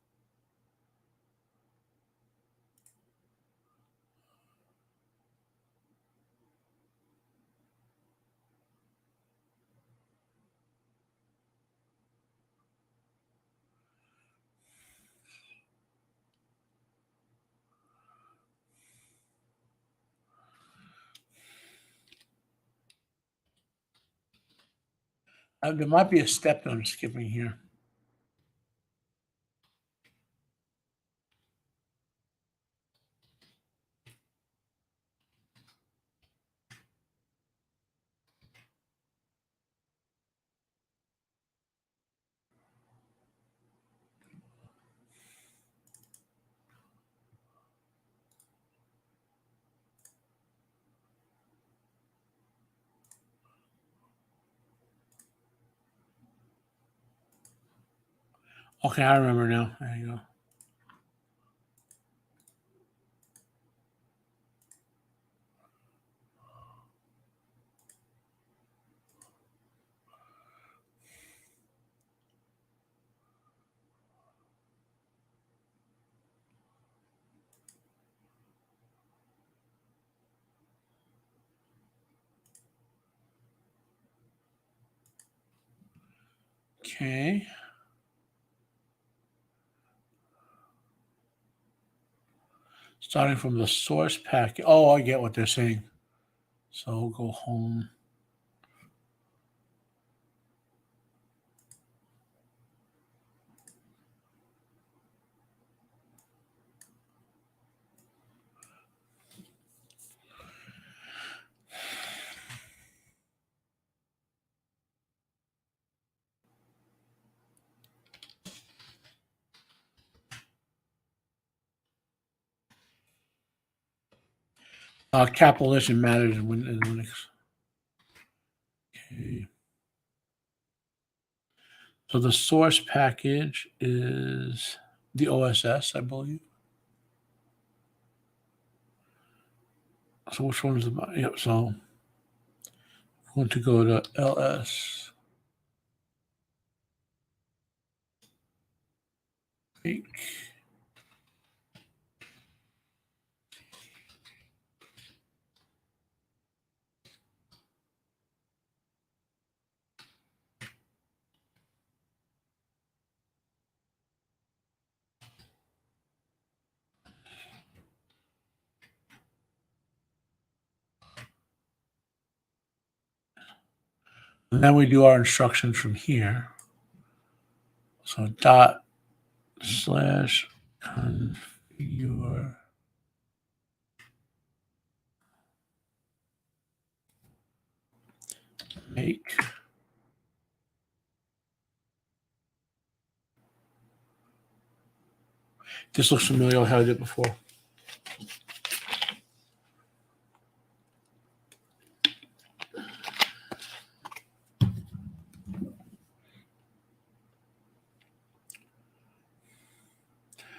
There might be a step that I'm skipping here. Okay, I remember now. There you go. Okay. Starting from the source packet. Oh, I get what they're saying. So we'll go home. Capitalization matters in Linux. Okay. So the source package is the OSS, I believe. So which one is the? Yep. So I'm going to go to ls. Make. And then we do our instructions from here. So dot slash configure make. This looks familiar. I had it before.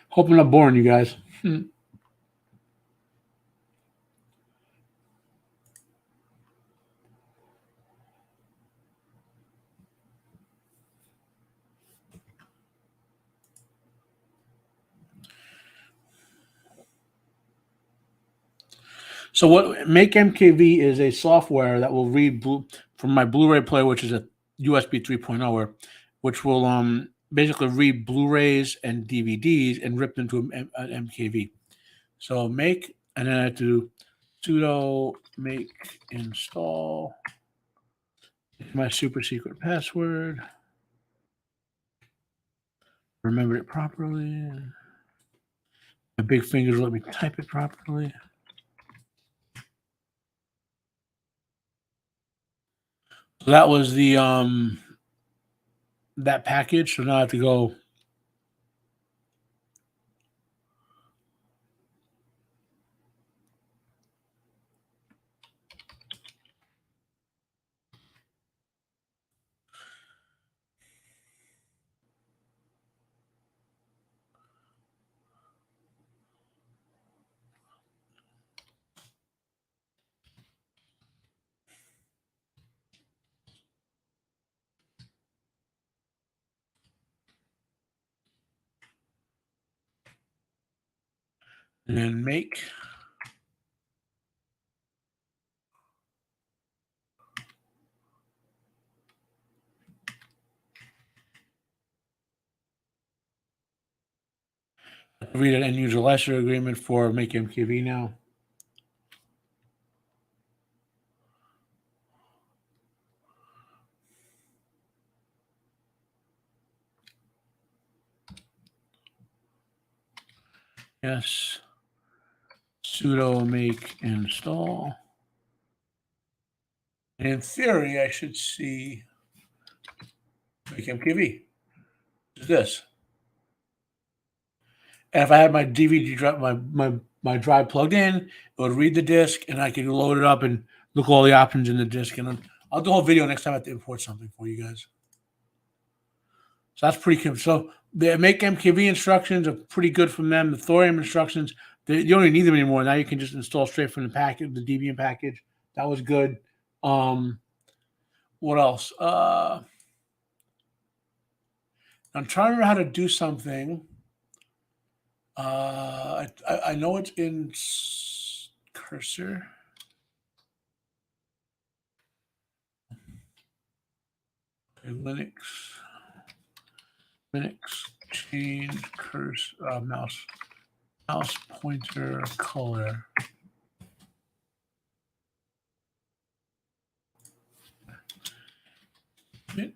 Hope I'm not boring you guys. So what Make MKV is a software that will read from my Blu-ray player, which is a USB 3.0, which will basically read Blu-rays and DVDs and rip them to an MKV. So make, and then I have to do sudo make install my super secret password. Remember it properly. My big fingers let me type it properly. So that was the that package. So now I have to go. And make. Read an end user license agreement for Make MKV now. Yes. Sudo make install. And in theory, I should see Make MKV. Is this. And if I had my DVD drive, my drive plugged in, it would read the disc, and I could load it up and look at all the options in the disc. And I'll do a whole video next time I have to import something for you guys. So that's pretty cool. So the Make MKV instructions are pretty good from them. The Thorium instructions, you don't even need them anymore. Now you can just install straight from the package, the Debian package. That was good. What else? I'm trying to remember how to do something. I know it's in Cursor. Okay, Linux change cursor mouse pointer color. Mint.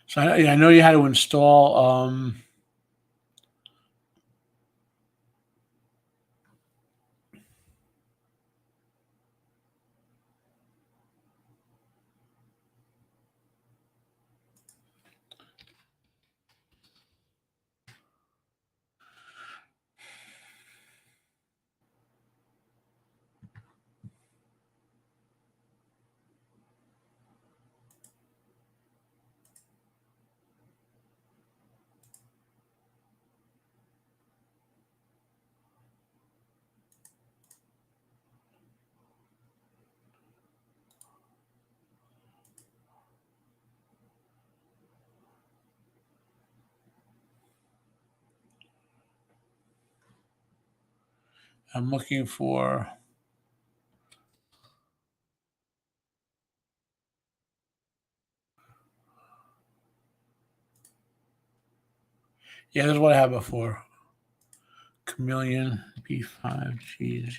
So I know you had to install I'm looking for this is what I had before. Chameleon B5G.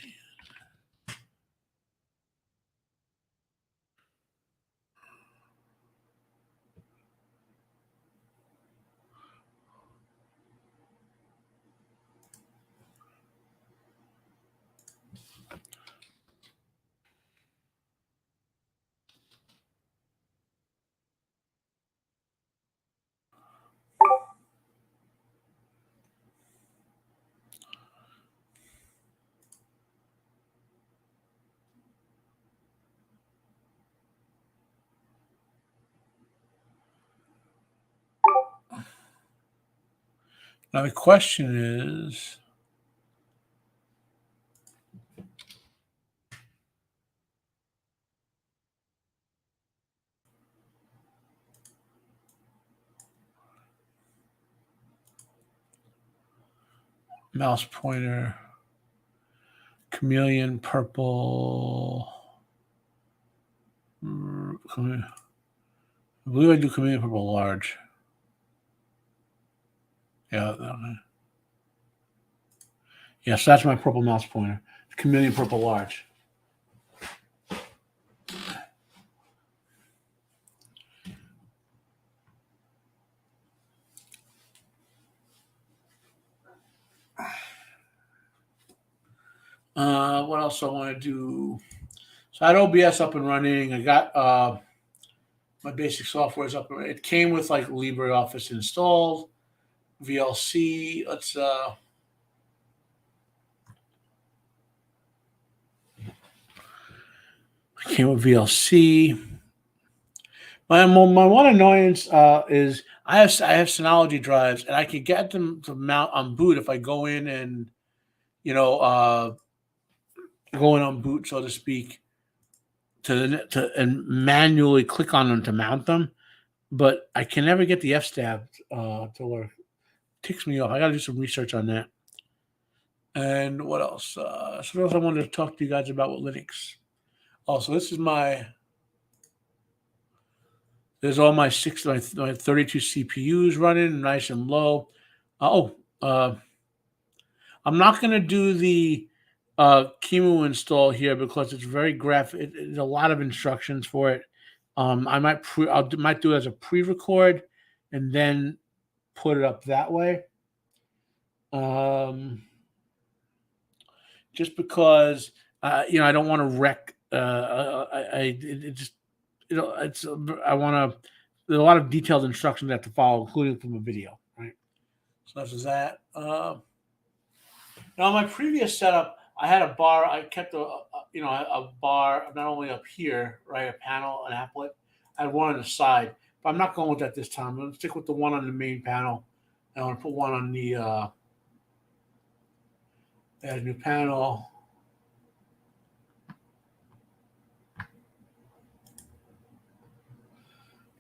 Now the question is, mouse pointer, chameleon purple. I believe I do chameleon purple large. Yeah. Yes, that's my purple mouse pointer. Chameleon Purple Large. What else I want to do? So I had OBS up and running. I got my basic software is up. It came with like LibreOffice installed, VLC. It came with VLC. My one annoyance is I have Synology drives and I can get them to mount on boot if I go in and go in on boot, so to speak, and manually click on them to mount them, but I can never get the FSTAB to work. Ticks me off. I got to do some research on that. And what else? So else I wanted to talk to you guys about with Linux. Also, this is there's all my 32 CPUs running nice and low. I'm not going to do the QEMU install here because it's very graphic. There's a lot of instructions for it. I might do it as a pre-record and then put it up that way. Just because I don't want to wreck. I want to. There's a lot of detailed instructions I have to follow, including from a video. Right. So that's that. Now, my previous setup, I had a bar. I kept a bar not only up here, right, a panel, an applet. I had one on the side, but I'm not going with that this time. I'm going to stick with the one on the main panel. I want to put one on the add a new panel.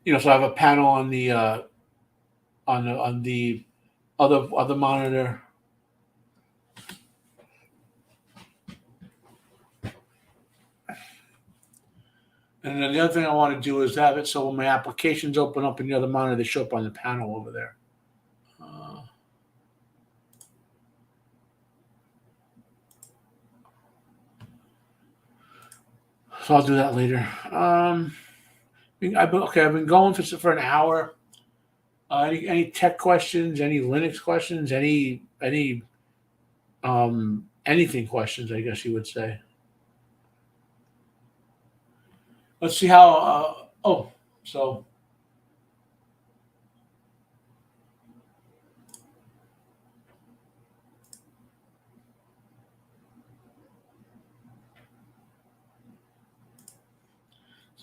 So I have a panel on the other monitor. And then the other thing I want to do is have it so when my applications open up in the other monitor, they show up on the panel over there. So I'll do that later. I've been going for an hour. Any tech questions? Any Linux questions? Anything questions? I guess you would say. Let's see how. So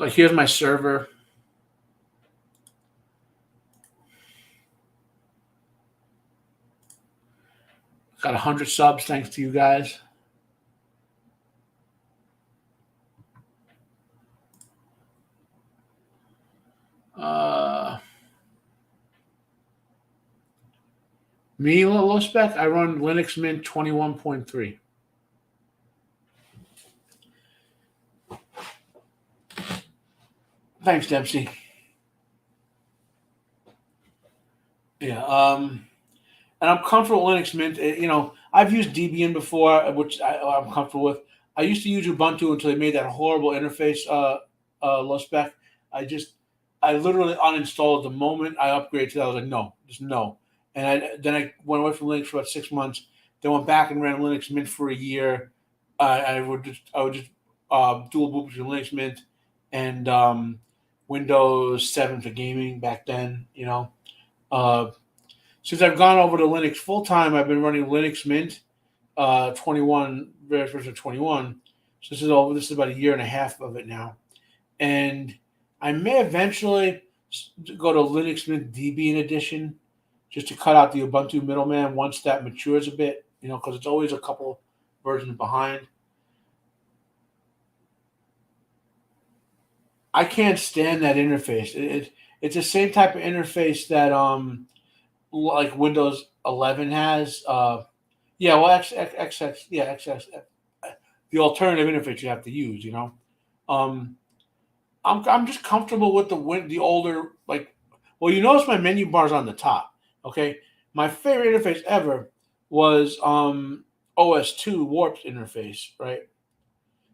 here's my server. Got 100 subs thanks to you guys. Me, low spec, I run Linux Mint 21.3. Thanks, Dempsey. Yeah, and I'm comfortable with Linux Mint. I've used Debian before, which I'm comfortable with. I used to use Ubuntu until they made that horrible interface, low spec. I literally uninstalled the moment I upgraded to that. I was like, no, just no. And then I went away from Linux for about 6 months. Then went back and ran Linux Mint for a year. I would just dual boot between Linux Mint and Windows 7 for gaming back then. Since I've gone over to Linux full time, I've been running Linux Mint 21 version 21. So this is about a year and a half of it now, and I may eventually go to Linux Mint Debian edition just to cut out the Ubuntu middleman once that matures a bit, because it's always a couple versions behind. I can't stand that interface. It's the same type of interface that like Windows 11 has. XX, the alternative interface you have to use. I'm just comfortable with the older, like. Well, you notice my menu bar's on the top. Okay, My favorite interface ever was OS2 Warped interface, right?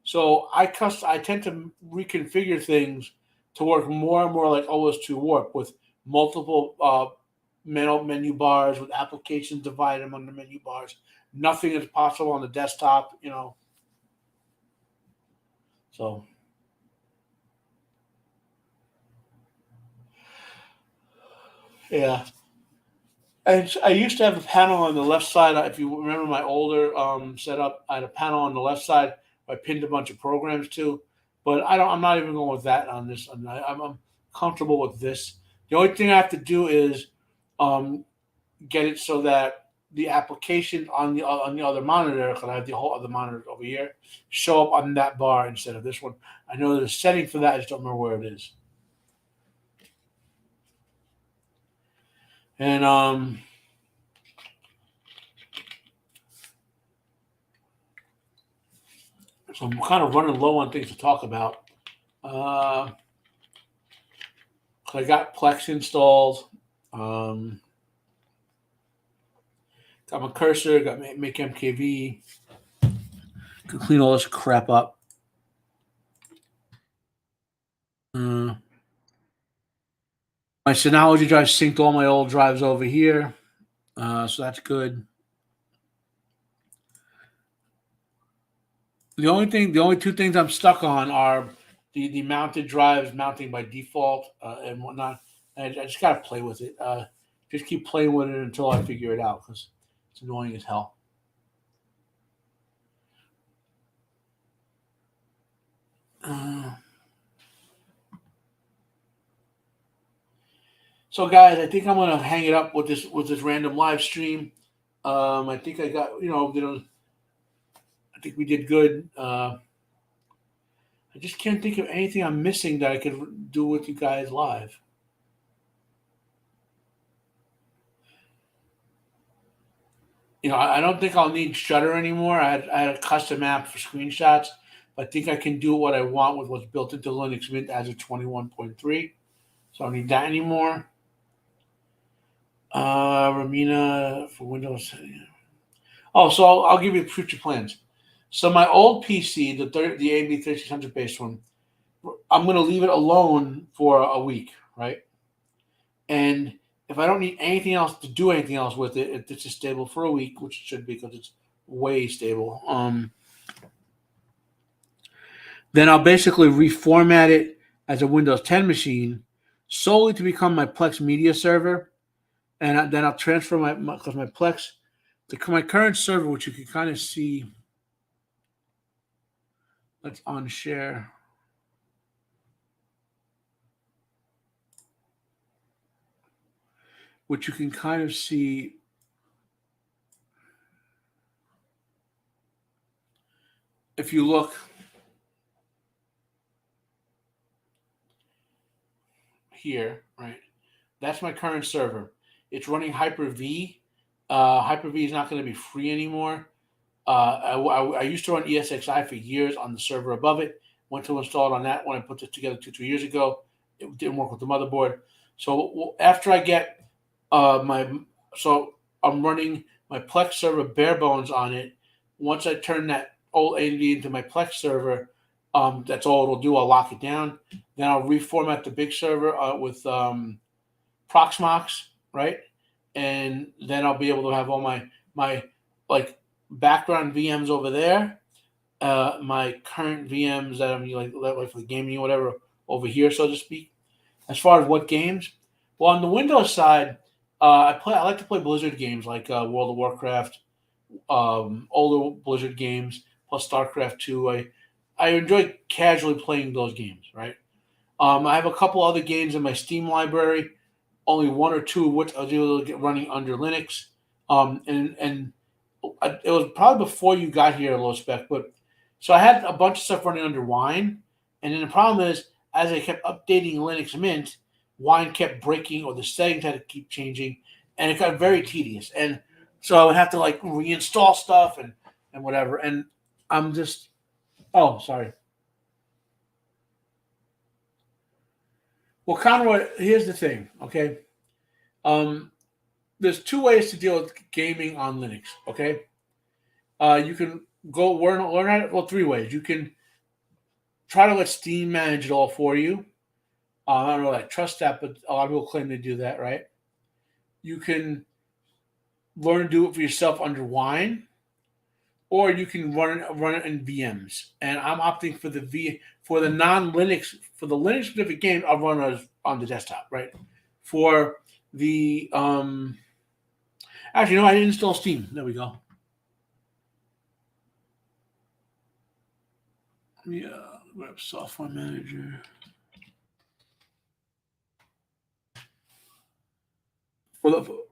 So I tend to reconfigure things to work more and more like OS2 Warp with multiple menu bars with applications divide them under menu bars. Nothing is possible on the desktop, you know. So yeah, I used to have a panel on the left side. If you remember my older setup, I had a panel on the left side. I pinned a bunch of programs to, but I don't. I'm not even going with that on this. I'm comfortable with this. The only thing I have to do is um, get it so that the application on the other monitor, because I have the whole other monitor over here, show up on that bar instead of this one. I know there's a setting for that. I just don't remember where it is. And so I'm kind of running low on things to talk about. Uh, I got Plex installed. Um, got my cursor. Got make MKV. Can clean all this crap up. Uh, my Synology drive synced all my old drives over here, so that's good. The only two things I'm stuck on are the mounted drives mounting by default and whatnot. I just gotta play with it. Just keep playing with it until I figure it out because it's annoying as hell. So, guys, I think I'm gonna hang it up with this random live stream. I think I got I think we did good. I just can't think of anything I'm missing that I could do with you guys live. I don't think I'll need Shutter anymore. I had a custom app for screenshots, but I think I can do what I want with what's built into Linux Mint as of 21.3. So I don't need that anymore. Ramina for Windows. Oh, so I'll give you future plans. So my old PC, the AMD 3600 based one, I'm going to leave it alone for a week, right? And if I don't need anything else to do anything else with it, if it's just stable for a week, which it should be because it's way stable, then I'll basically reformat it as a Windows 10 machine solely to become my Plex media server, and then I'll transfer because my Plex to my current server, which you can kind of see. Let's unshare. Which you can kind of see. If you look here, right? That's my current server. It's running Hyper-V. Hyper-V is not going to be free anymore. I used to run ESXi for years on the server above it. Went to install it on that when I put this together 2 years ago. It didn't work with the motherboard. So after I get so I'm running my Plex server bare bones on it. Once I turn that old AMD into my Plex server, that's all it'll do. I'll lock it down. Then I'll reformat the big server with Proxmox, right? And then I'll be able to have all my like background VMs over there, my current VMs that I'm like for the gaming or whatever over here, so to speak. As far as what games, well, on the Windows side, I like to play Blizzard games like World of Warcraft, older Blizzard games plus StarCraft 2. I enjoy casually playing those games, right? I have a couple other games in my Steam library, only one or two of which I was able to get running under Linux. And it was probably before you got here, low spec, but so I had a bunch of stuff running under Wine, and then the problem is as I kept updating Linux Mint, Wine kept breaking or the settings had to keep changing, and it got very tedious. And so I would have to like reinstall stuff and whatever. And I'm just sorry. Well, Conroy, here's the thing, okay? Um, there's two ways to deal with gaming on Linux. Okay, you can go learn how to, well, three ways. You can try to let Steam manage it all for you. I don't know that I trust that, but a lot of people claim they do that, right? You can learn to do it for yourself under Wine, or you can run it in VMs. And I'm opting for the for the non Linux for the Linux specific game. I'll run it on the desktop, right? For the actually no, I didn't install Steam. There we go. Yeah, grab Software Manager for the.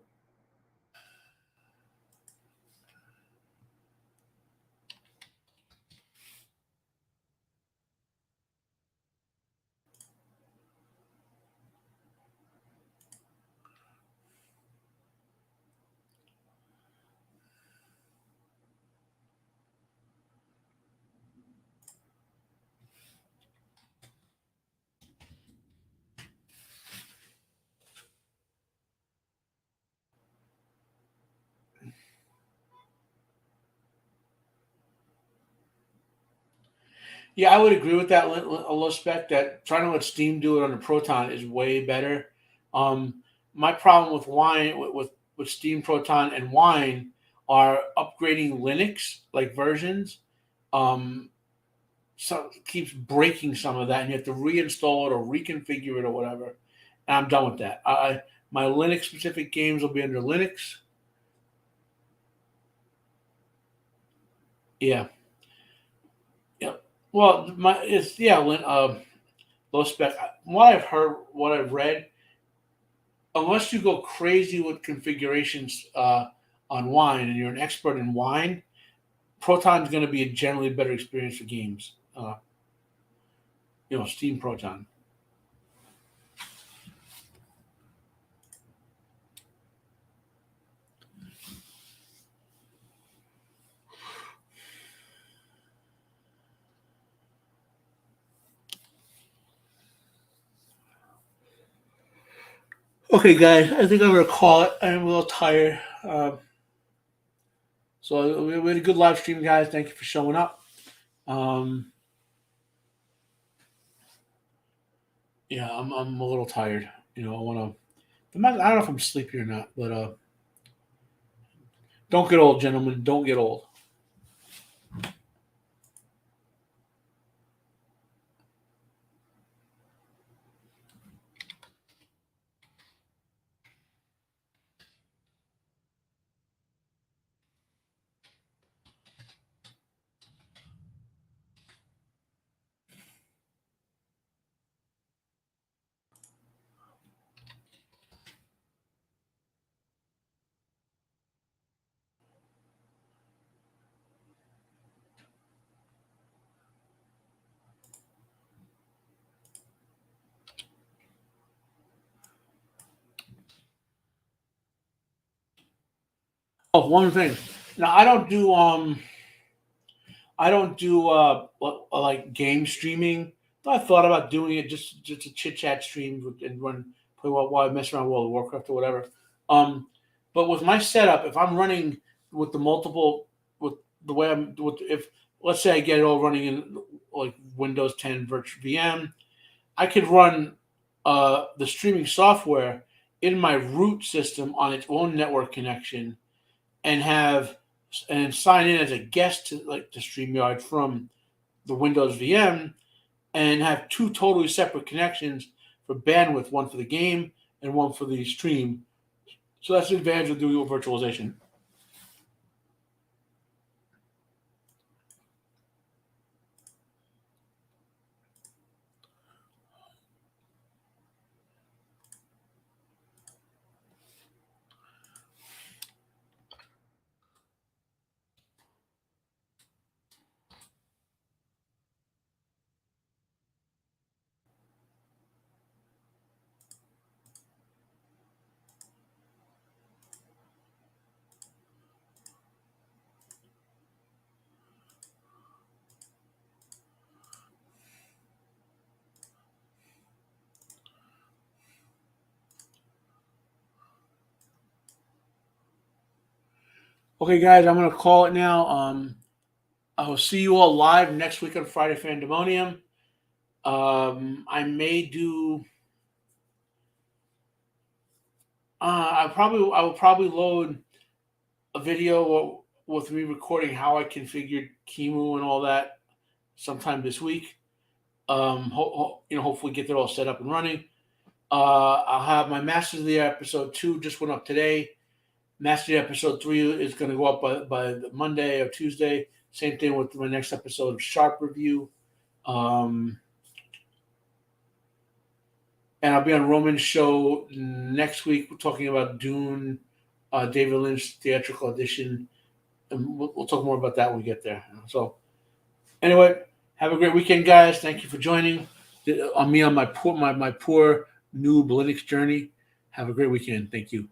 Yeah, I would agree with that, low spec. That trying to let Steam do it on the Proton is way better. Um, my problem with Wine with Steam Proton and Wine are upgrading Linux like versions. Um, so keeps breaking some of that, and you have to reinstall it or reconfigure it or whatever. And I'm done with that. My Linux specific games will be under Linux. Yeah, yeah. Well, my it's yeah. Low spec. What I've heard, what I've read, unless you go crazy with configurations on Wine and you're an expert in Wine, Proton's going to be a generally better experience for games. Steam Proton. Okay, guys, I think I'm going to call it. I'm a little tired. So we had a good live stream, guys. Thank you for showing up. Um, yeah, I'm a little tired. I want to. I don't know if I'm sleepy or not, but don't get old, gentlemen. Don't get old. Oh, one thing. Now I don't do like game streaming. I thought about doing it just a chit chat stream and play while I mess around with World of Warcraft or whatever. Um, but with my setup, if I'm running with the multiple with the way I'm with if let's say I get it all running in like Windows 10 virtual VM, I could run the streaming software in my root system on its own network connection and have and sign in as a guest to StreamYard from the Windows VM and have two totally separate connections for bandwidth, one for the game and one for the stream. So that's the advantage of doing virtualization. Okay, guys, I'm gonna call it now. I will see you all live next week on Friday Fandemonium. I may do. I will probably load a video with me recording how I configured Kimu and all that sometime this week. Hopefully get that all set up and running. I'll have my Masters of the Air episode 2 just went up today. Master episode 3 is going to go up by Monday or Tuesday. Same thing with my next episode of Sharp Review. And I'll be on Roman's show next week. We're talking about Dune, David Lynch theatrical edition. And we'll talk more about that when we get there. So, anyway, have a great weekend, guys. Thank you for joining on my poor noob Linux journey. Have a great weekend. Thank you.